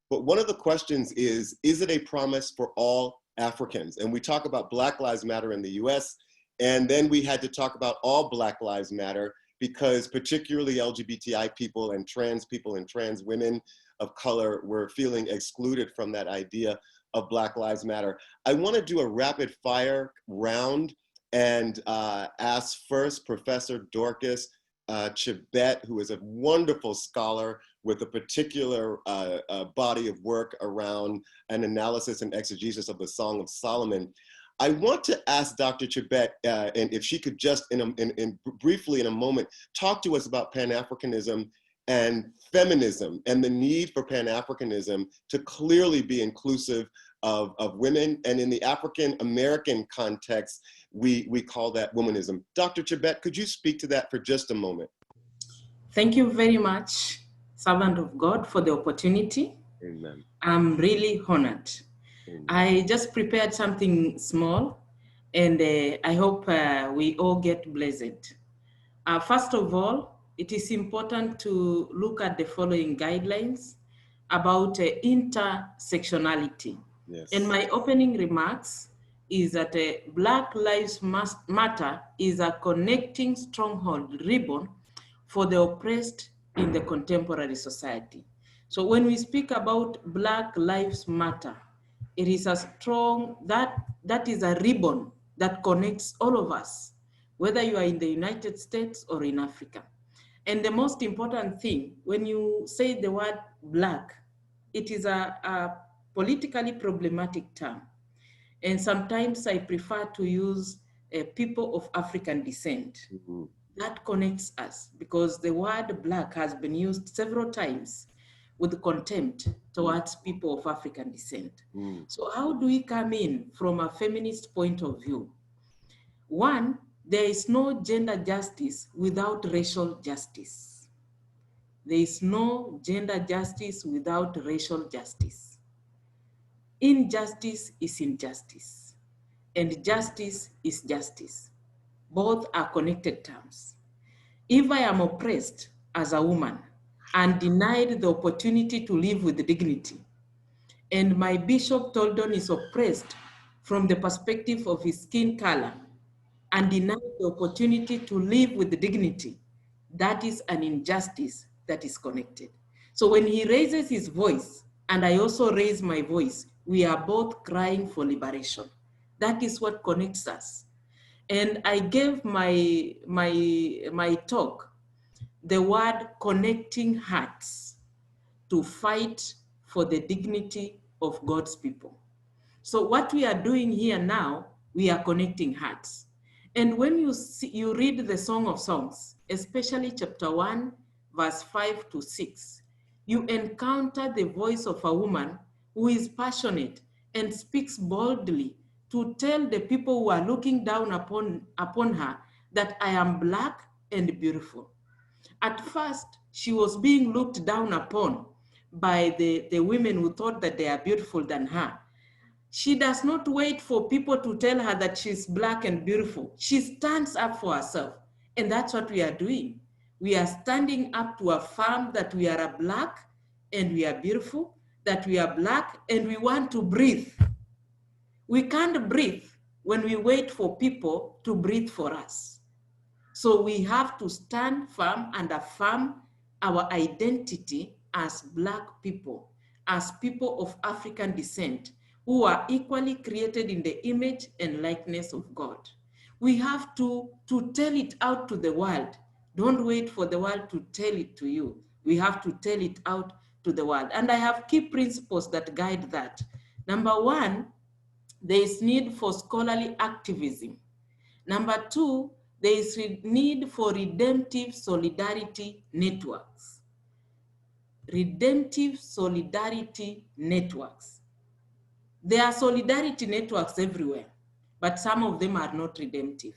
But one of the questions is it a promise for all Africans? And we talk about Black Lives Matter in the US, and then we had to talk about all Black Lives Matter because particularly LGBTI people and trans women of color were feeling excluded from that idea of Black Lives Matter. I want to do a rapid fire round and ask first Professor Dorcas Chibet, who is a wonderful scholar with a particular body of work around an analysis and exegesis of the Song of Solomon. I want to ask Dr. Chibet, and if she could just briefly in a moment, talk to us about Pan-Africanism and feminism and the need for Pan-Africanism to clearly be inclusive of women. And in the African-American context, we call that womanism. Dr. Chibet, could you speak to that for just a moment? Thank you very much, servant of God, for the opportunity. Amen. I'm really honored. Amen. I just prepared something small, and I hope we all get blessed. First of all, it is important to look at the following guidelines about intersectionality. Yes. And my opening remarks is that Black Lives Matter is a connecting stronghold ribbon for the oppressed in the contemporary society. So when we speak about Black Lives Matter, it is a strong, that is a ribbon that connects all of us, whether you are in the United States or in Africa. And the most important thing, when you say the word Black, it is a politically problematic term. And sometimes I prefer to use people of African descent. Mm-hmm. That connects us because the word Black has been used several times with contempt towards people of African descent. Mm. So how do we come in from a feminist point of view? One, there is no gender justice without racial justice. There is no gender justice without racial justice. Injustice is injustice, and justice is justice. Both are connected terms. If I am oppressed as a woman and denied the opportunity to live with dignity, and my Bishop Toldon is oppressed from the perspective of his skin color and denied the opportunity to live with dignity, that is an injustice that is connected. So when he raises his voice, and I also raise my voice, we are both crying for liberation. That is what connects us. And I gave my talk the word connecting hearts to fight for the dignity of God's people. So what we are doing here now, we are connecting hearts. And when you read the Song of Songs, especially chapter 1, verse 5 to 6, you encounter the voice of a woman who is passionate and speaks boldly to tell the people who are looking down upon her that I am Black and beautiful. At first, she was being looked down upon by the women who thought that they are beautiful than her. She does not wait for people to tell her that she's Black and beautiful. She stands up for herself. And that's what we are doing. We are standing up to affirm that we are a Black and we are beautiful, that we are Black and we want to breathe. We can't breathe when we wait for people to breathe for us. So we have to stand firm and affirm our identity as Black people, as people of African descent, who are equally created in the image and likeness of God. We have to tell it out to the world. Don't wait for the world to tell it to you. We have to tell it out to the world. And I have key principles that guide that. Number one, there is need for scholarly activism. Number two, there is need for redemptive solidarity networks. Redemptive solidarity networks. There are solidarity networks everywhere, but some of them are not redemptive.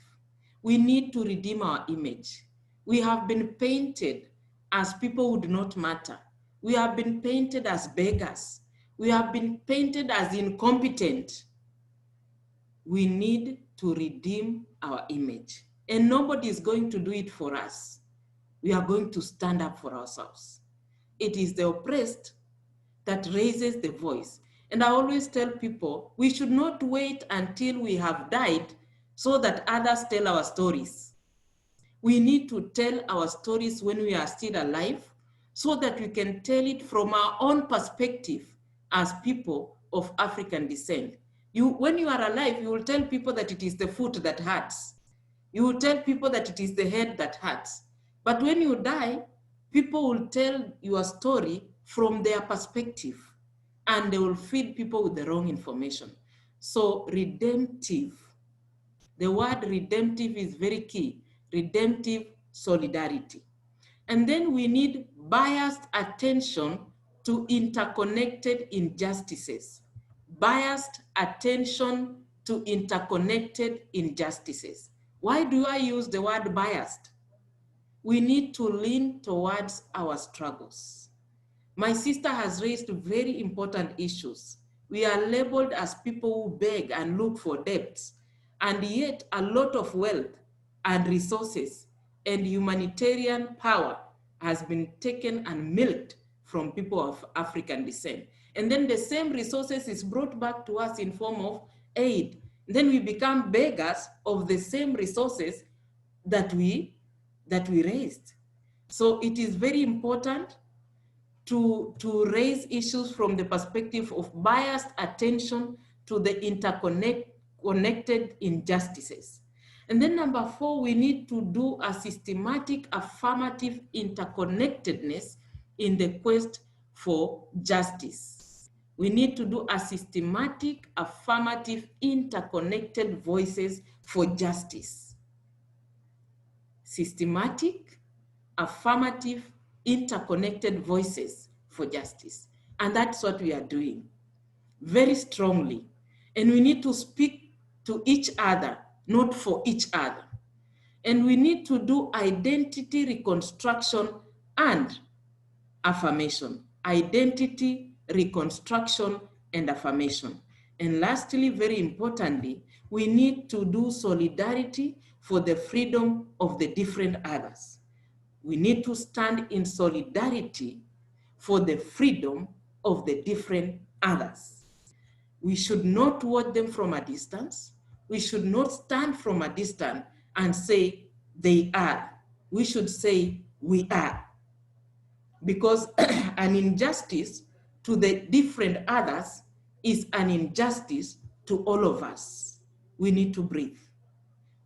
We need to redeem our image. We have been painted as people who do not matter. We have been painted as beggars. We have been painted as incompetent. We need to redeem our image. And nobody is going to do it for us. We are going to stand up for ourselves. It is the oppressed that raises the voice. And I always tell people, we should not wait until we have died so that others tell our stories. We need to tell our stories when we are still alive so that we can tell it from our own perspective as people of African descent. When you are alive, you will tell people that it is the foot that hurts. You will tell people that it is the head that hurts. But when you die, people will tell your story from their perspective, and they will feed people with the wrong information. So redemptive, the word redemptive is very key. Redemptive solidarity. And then we need biased attention to interconnected injustices. Biased attention to interconnected injustices. Why do I use the word biased? We need to lean towards our struggles. My sister has raised very important issues. We are labeled as people who beg and look for debts, and yet a lot of wealth and resources and humanitarian power has been taken and milked from people of African descent. And then the same resources is brought back to us in form of aid. Then we become beggars of the same resources that we raised. So it is very important to raise issues from the perspective of biased attention to the interconnected injustices. And then number four, we need to do a systematic affirmative interconnectedness in the quest for justice. We need to do a systematic affirmative interconnected voices for justice. Systematic affirmative interconnected voices for justice. And that's what we are doing very strongly. And we need to speak to each other, not for each other. And we need to do identity reconstruction and affirmation. Identity reconstruction and affirmation. And lastly, very importantly, we need to do solidarity for the freedom of the different others. We need to stand in solidarity for the freedom of the different others. We should not watch them from a distance. We should not stand from a distance and say they are. We should say we are. Because an injustice to the different others is an injustice to all of us. We need to breathe.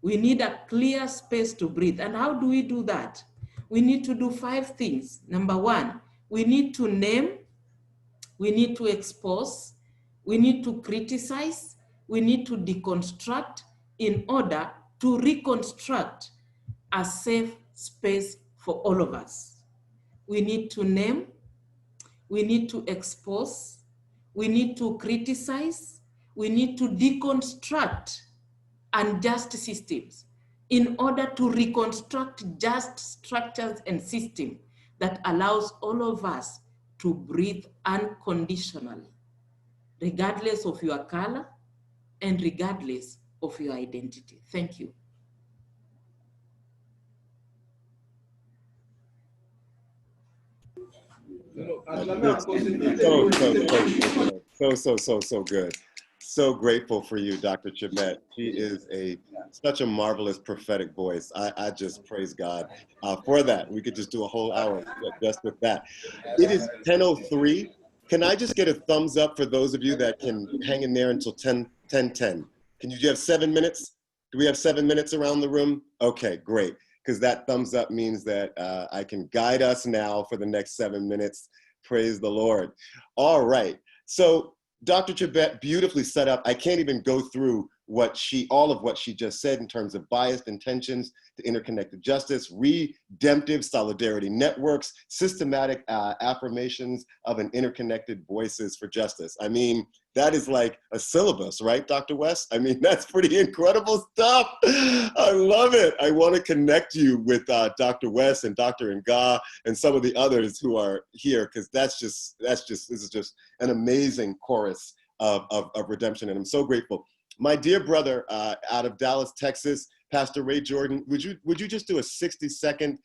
We need a clear space to breathe. And how do we do that? We need to do 5 things. Number one, we need to name, we need to expose, we need to criticize, we need to deconstruct in order to reconstruct a safe space for all of us. We need to name, we need to expose, we need to criticize, we need to deconstruct unjust systems in order to reconstruct just structures and systems that allows all of us to breathe unconditionally. regardless of your color and regardless of your identity. Thank you. So good. So grateful for you, Dr. Chibet. She is such a marvelous prophetic voice. I just praise God for that. We could just do a whole hour just with that. It is 10:03. Can I just get a thumbs up for those of you that can hang in there until 10:10? Can you have 7 minutes? Do we have 7 minutes around the room? Okay, great. Because that thumbs up means that I can guide us now for the next 7 minutes. Praise the Lord. All right. So Dr. Chibet beautifully set up. I can't even go through all of what she just said in terms of biased intentions to interconnected justice, redemptive solidarity networks, systematic affirmations of an interconnected voices for justice. I mean, that is like a syllabus, right, Dr. West? I mean, that's pretty incredible stuff. I love it. I want to connect you with Dr. West and Dr. Nga and some of the others who are here, because this is just an amazing chorus of redemption, and I'm so grateful. My dear brother out of Dallas, Texas, Pastor Ray Jordan, would you just do a 60-second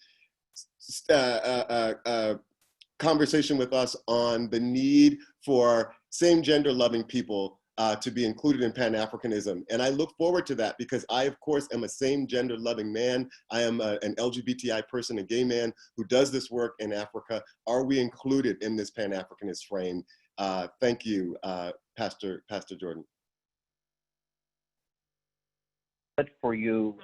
conversation with us on the need for same-gender loving people to be included in Pan-Africanism? And I look forward to that because I, of course, am a same-gender loving man. I am an LGBTI person, a gay man who does this work in Africa. Are we included in this Pan-Africanist frame? Thank you, Pastor Jordan. For you.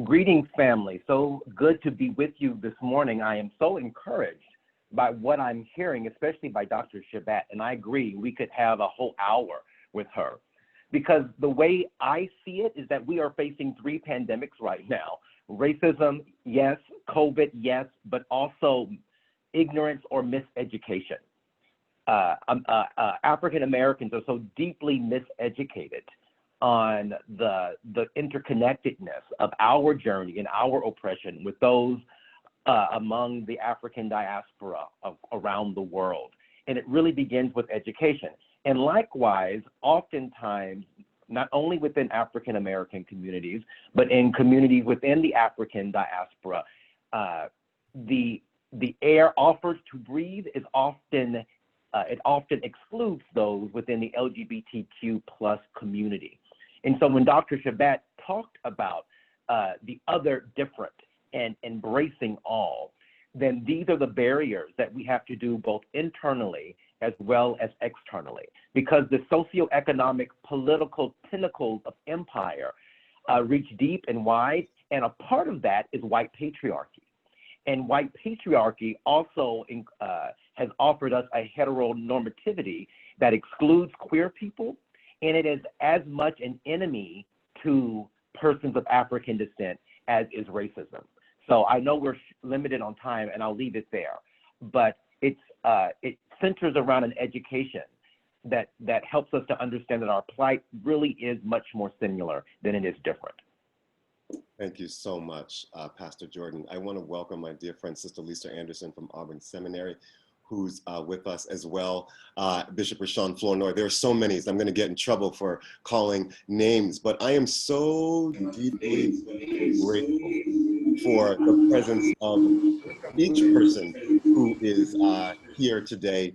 Greetings, family. So good to be with you this morning. I am so encouraged by what I'm hearing, especially by Dr. Chibet, and I agree we could have a whole hour with her, because the way I see it is that we are facing 3 pandemics right now. Racism, yes. COVID, yes, but also ignorance or miseducation. African Americans are so deeply miseducated on the interconnectedness of our journey and our oppression with those among the African diaspora around the world. And it really begins with education. And likewise, oftentimes, not only within African American communities, but in communities within the African diaspora, the air offered to breathe is often, it often excludes those within the LGBTQ+ community. And so when Dr. Chibet talked about the other different and embracing all, then these are the barriers that we have to do both internally as well as externally, because the socioeconomic political tentacles of empire reach deep and wide, and a part of that is white patriarchy. And white patriarchy also has offered us a heteronormativity that excludes queer people, and it is as much an enemy to persons of African descent as is racism. So I know we're limited on time, and I'll leave it there. But it centers around an education that helps us to understand that our plight really is much more similar than it is different. Thank you so much, Pastor Jordan. I want to welcome my dear friend, Sister Lisa Anderson from Auburn Seminary, who's with us as well. Bishop Rashawn Flournoy. There are so many, so I'm going to get in trouble for calling names, but I am so deeply grateful for the presence of each person who is here today.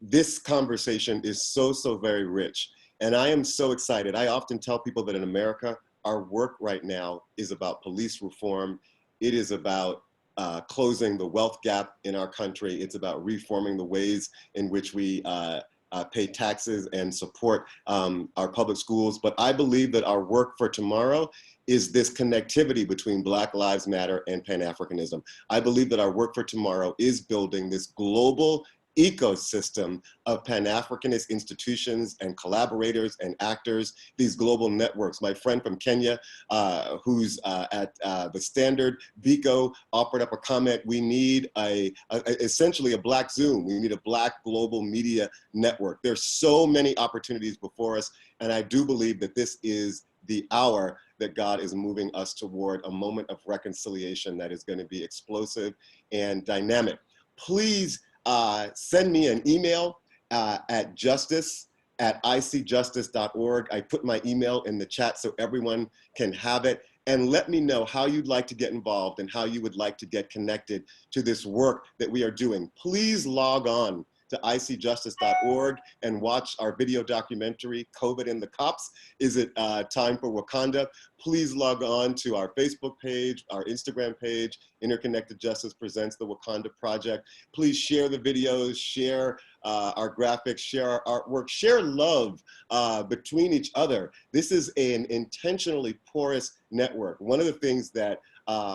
This conversation is so very rich, and I am so excited. I often tell people that in America, our work right now is about police reform. It is about closing the wealth gap in our country. It's about reforming the ways in which we pay taxes and support our public schools. But I believe that our work for tomorrow is this connectivity between Black Lives Matter and Pan-Africanism. I believe that our work for tomorrow is building this global ecosystem of Pan-Africanist institutions and collaborators and actors, these global networks. My friend from Kenya, who's at the Standard, Biko, offered up a comment. We need essentially a Black Zoom. We need a Black global media network. There's so many opportunities before us, and I do believe that this is the hour that God is moving us toward a moment of reconciliation that is going to be explosive and dynamic. Please send me an email at justice@icjustice.org. I put my email in the chat so everyone can have it. And let me know how you'd like to get involved and how you would like to get connected to this work that we are doing. Please log on to icjustice.org and watch our video documentary, COVID and the Cops. Is it time for Wakanda? Please log on to our Facebook page, our Instagram page, Interconnected Justice Presents the Wakanda Project. Please share the videos, share our graphics, share our artwork, share love between each other. This is an intentionally porous network. One of the things that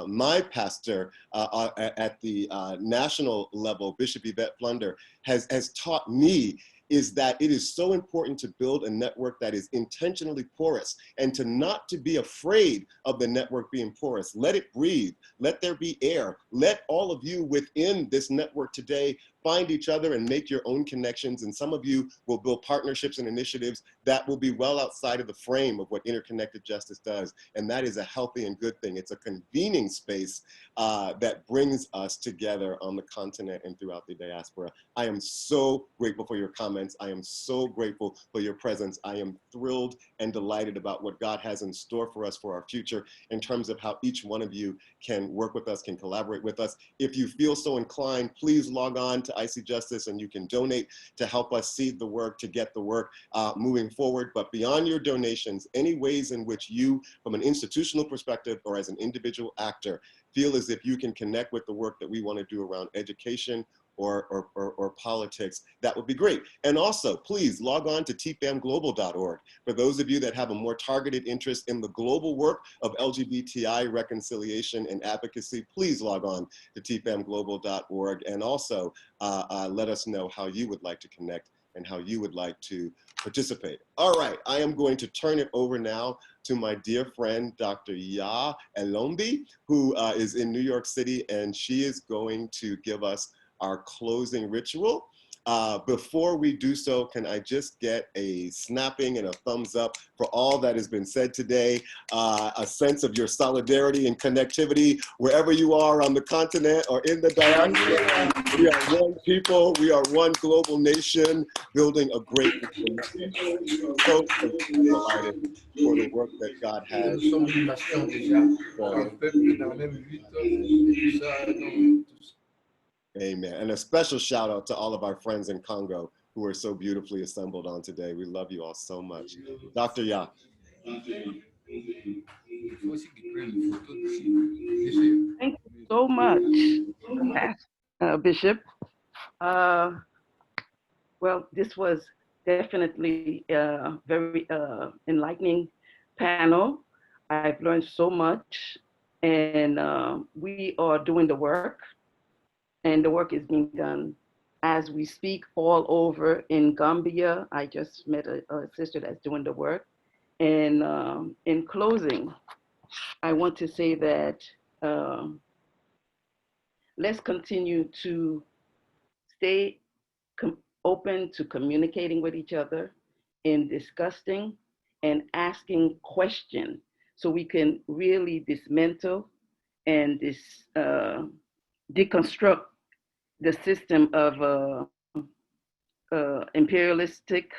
my pastor at the national level, Bishop Yvette Plunder, has taught me is that it is so important to build a network that is intentionally porous and to not to be afraid of the network being porous. Let it breathe, let there be air. Let all of you within this network today find each other and make your own connections. And some of you will build partnerships and initiatives that will be well outside of the frame of what Interconnected Justice does. And that is a healthy and good thing. It's a convening space that brings us together on the continent and throughout the diaspora. I am so grateful for your comments. I am so grateful for your presence. I am thrilled and delighted about what God has in store for us for our future in terms of how each one of you can work with us, can collaborate with us. If you feel so inclined, please log on to IC Justice and you can donate to help us seed the work, to get the work moving forward. But beyond your donations, any ways in which you, from an institutional perspective or as an individual actor, feel as if you can connect with the work that we want to do around education or politics, that would be great. And also, please log on to tfamglobal.org. For those of you that have a more targeted interest in the global work of LGBTI reconciliation and advocacy, please log on to tfamglobal.org and also let us know how you would like to connect and how you would like to participate. All right, I am going to turn it over now to my dear friend, Dr. Ya Elombi, who is in New York City, and she is going to give us our closing ritual. Before we do so, can I just get a snapping and a thumbs up for all that has been said today, a sense of your solidarity and connectivity wherever you are on the continent or in the diaspora. We are one people, we are one global nation, building a great nation. So delighted for the work that God has done. Amen. And a special shout out to all of our friends in Congo who are so beautifully assembled on today. We love you all so much. Dr. Ya. Thank you so much, Bishop. Well, this was definitely a very enlightening panel. I've learned so much, and we are doing the work, and the work is being done as we speak all over in Gambia. I just met a sister that's doing the work. And in closing, I want to say that let's continue to stay open to communicating with each other and discussing and asking questions so we can really dismantle and deconstruct the system of imperialistic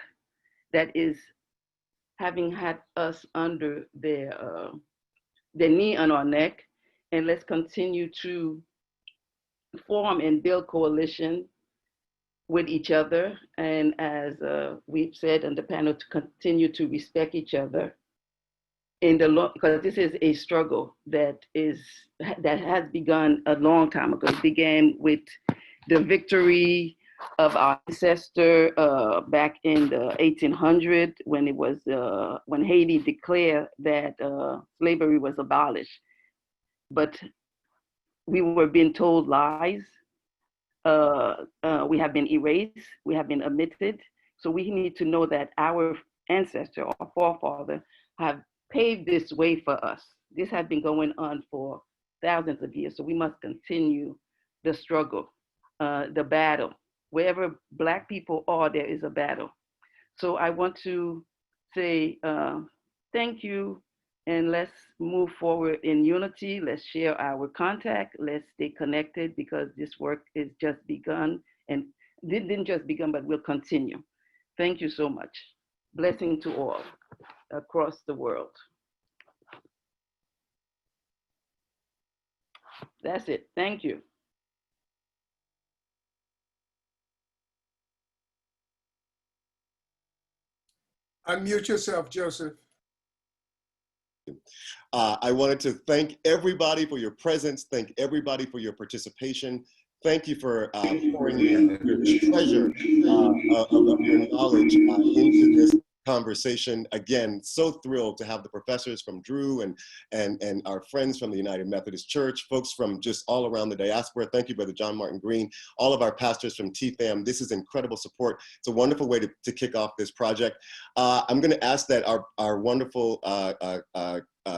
that is having had us under their knee on our neck. And let's continue to form and build coalition with each other. And as we've said on the panel, to continue to respect each other in the long, because this is a struggle that has begun a long time ago. It began with the victory of our ancestor back in the 1800s when it was when Haiti declared that slavery was abolished. But we were being told lies. We have been erased. We have been omitted. So we need to know that our ancestor or forefather have paved this way for us. This has been going on for thousands of years. So we must continue the struggle, the battle. Wherever Black people are, there is a battle. So I want to say thank you, and let's move forward in unity. Let's share our contact. Let's stay connected because this work is just begun. And didn't just begin, but will continue. Thank you so much. Blessing to all across the world. That's it. Thank you. Unmute yourself, Joseph. I wanted to thank everybody for your presence. Thank everybody for your participation. Thank you for pouring your treasure of your knowledge into this conversation. Again, so thrilled to have the professors from Drew and our friends from the United Methodist Church, folks from just all around the diaspora. Thank you, Brother John Martin Green, all of our pastors from TFAM. This is incredible support. It's a wonderful way to kick off this project. I'm going to ask that our wonderful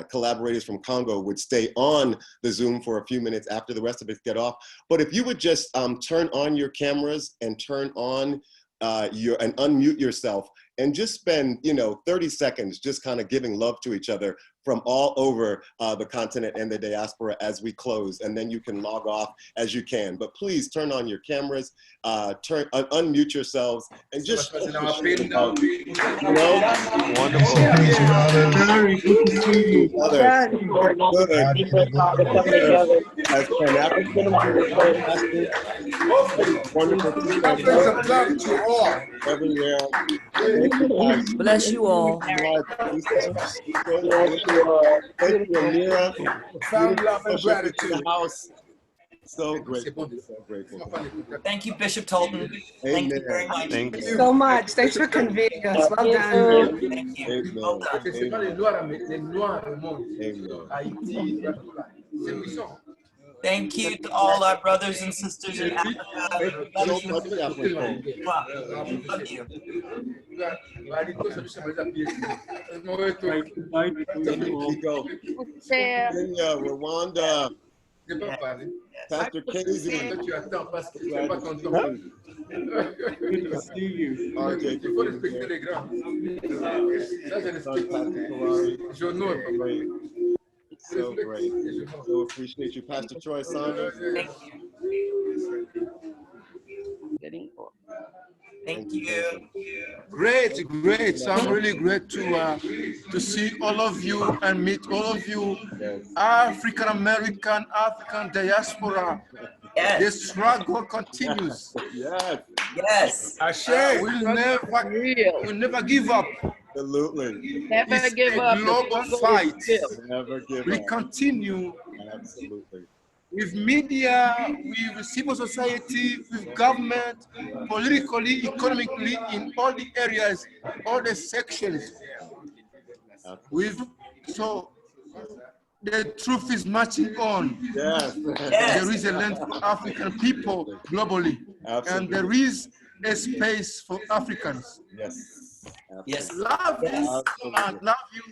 collaborators from Congo would stay on the Zoom for a few minutes after the rest of us get off. But if you would just turn on your cameras and turn on and unmute yourself and just spend 30 seconds just kind of giving love to each other from all over the continent and the diaspora as we close, and then you can log off as you can. But please turn on your cameras, unmute yourselves, and just Wonderful. Very good to see you. Good. As Pan-African pastors, wonderful to Love to all. everywhere. Thank you, Pastor. Bless you all. This is so great. Thank you, Amira. Profound love and Push-up into gratitude. the house. So grateful. So grateful. Thank you, Bishop Tolton. Thank you very much. Thank you so much. Thanks for convening us. Well done. Thank you. Amen. Well done. Thank you to all our brothers and sisters in Africa. Love you. Love you. Kenya, Rwanda, Pastor Casey. Good to see you. RJ, Pastor Ferrari. Great. So great. So appreciate you. Pastor Troy Saunders. Thank you. Thank you. Great. So I'm really great to see all of you and meet all of you, African American, African diaspora. Yes. The struggle continues. Yes. We'll never give up. Absolutely. Never It's give a up. global fight. Never give We up. continue. Absolutely. With media, with civil society, with government, politically, economically, in all the areas, all the sections. So the truth is marching on. Yes. There is a land for African people globally. Absolutely. And there is a space for Africans. Yes. Yes. Love you so much. Love you.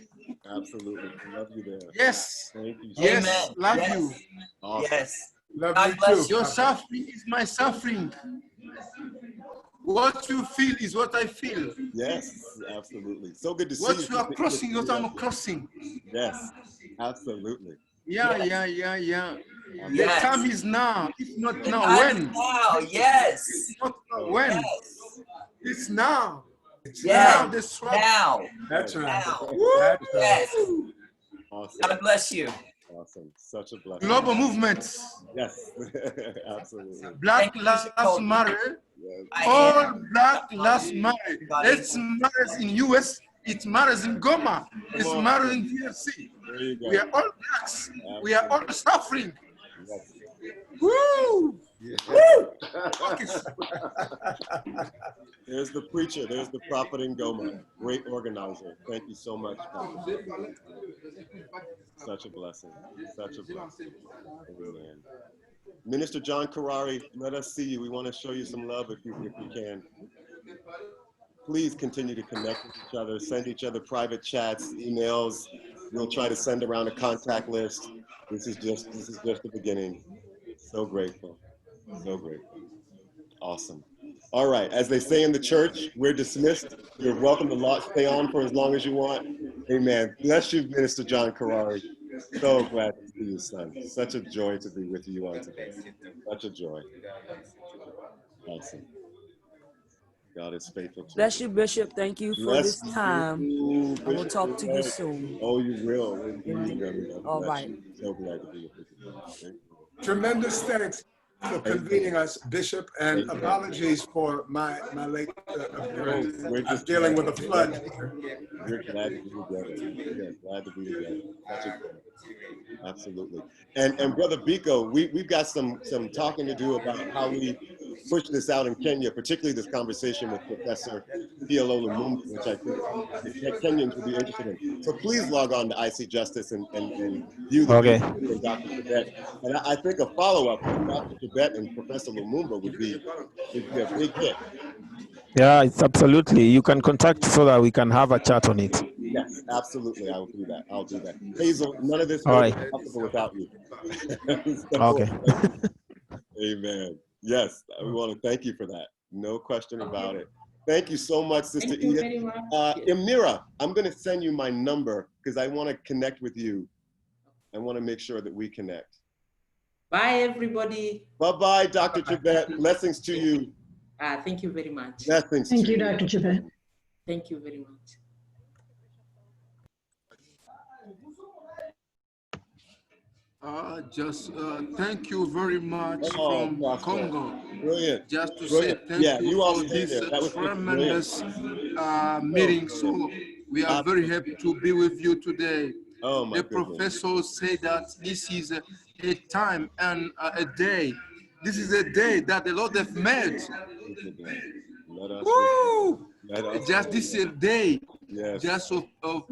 Absolutely. Love you there. Yes. Thank you. Yes. Amen. Love Yes. you. Awesome. Yes. Love God you bless too. you. Your suffering is my suffering. What you feel is what I feel. Yes, absolutely. So good to see you. What you are crossing is what I'm crossing. Yes, absolutely. Yeah. The Yes. time is now. If not The now, time when? is now. Yes. It's not now, when? Yes. It's now. It's Yes. now the struggle. Now. That's right. Now. That's Yes. Awesome. God bless you. Awesome. Such a blessing. Global movements. Yes, absolutely. Black Lives Matter. Yes. All Black Lives Matter. It matters in US. It matters in Goma. It matters in DRC. We are all blacks. We are all suffering. Yes. Woo! Yeah. Woo! There's the preacher. There's the prophet in Goma. Great organizer. Thank you so much, Pastor. Such a blessing. Such a blessing. Amen. Minister John Karari, let us see you. We want to show you some love if we can. Please continue to connect with each other. Send each other private chats, emails. We'll try to send around a contact list. This is just the beginning. So grateful. So grateful. Awesome. All right. As they say in the church, we're dismissed. You're welcome to stay on for as long as you want. Amen. Bless you, Minister John Karari. So glad to see you, son. Such a joy to be with you on today. Such a joy. Awesome. God is faithful to Bless you, Bishop. Thank you for this Bless time. you, I will Bishop talk to you Durant. soon. Oh, you will, indeed, Reverend. God All bless right. you. So glad to be with you. Thank you. Tremendous thanks for convening us, Bishop, and apologies for my late appearance. We're I'm just dealing with a glad flood. we're glad to be together. We are glad to be together. Such a joy. Absolutely. And Brother Biko, we've got some talking to do about how we push this out in Kenya, particularly this conversation with Professor PLO Lumumba, which I think the Kenyans will be interested in. So please log on to IC Justice and view the Okay. video from Dr. Tibet. And I think a follow-up with Dr. Tibet and Professor Lumumba would be a big hit. Yeah, it's absolutely. You can contact so that we can have a chat on it. Yes, absolutely. I will do that. I'll do that. Hazel, none of this All would right. have been possible without you. Okay. Amen. Yes, we want to thank you for that. No question about it. Thank you so much, Sister Edith. Amira, I'm going to send you my number because I want to connect with you. I want to make sure that we connect. Bye, everybody. Bye-bye, Dr. Tibet. Blessings to you. Thank you very much. Blessings Thank to you, Dr. Tibet. Thank you very much. Thank you very much from Prosper. Congo. Brilliant. Just to Brilliant. say thank you all for stay this there. That was tremendous meeting. So we are very happy to be with you today. Oh, my the goodness. professors say that this is a time and a day. This is a day that the Lord have made. Let us Woo! Let us Just this is a day, yes. just of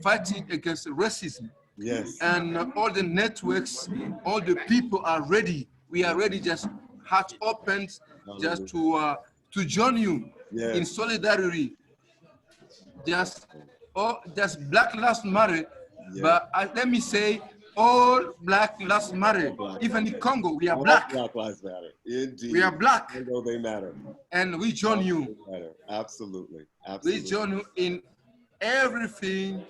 fighting against racism. Yes. And all the networks, all the people are ready. We are ready, just heart opened, just to join you in solidarity. Just Black Lives Matter. But let me say, all Black Lives Matter. Even in Congo, we are black. Black Lives Matter. Indeed. We are black. Congo, they matter. And we join you. Absolutely. Absolutely. We join you in everything,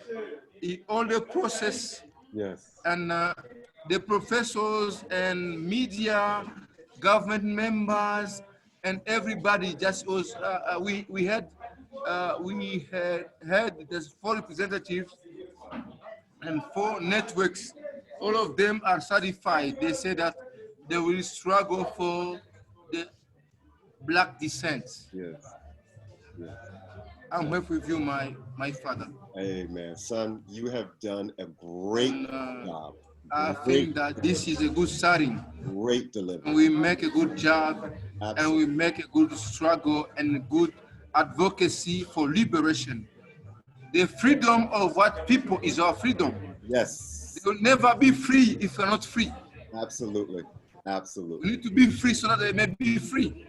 in all the process. Yes. And the professors and media, government members, and everybody just was, we had there's 4 representatives and 4 networks. All of them are certified. They say that they will struggle for the black descent. Yes. Yes. I'm happy with you, my father. Amen. Son, you have done a great job. I think that this is a good starting. Great delivery. And we make a good job. Absolutely. And we make a good struggle and good advocacy for liberation. The freedom of what people is our freedom. Yes. They will never be free if we're not free. Absolutely. Absolutely. We need to be free so that they may be free.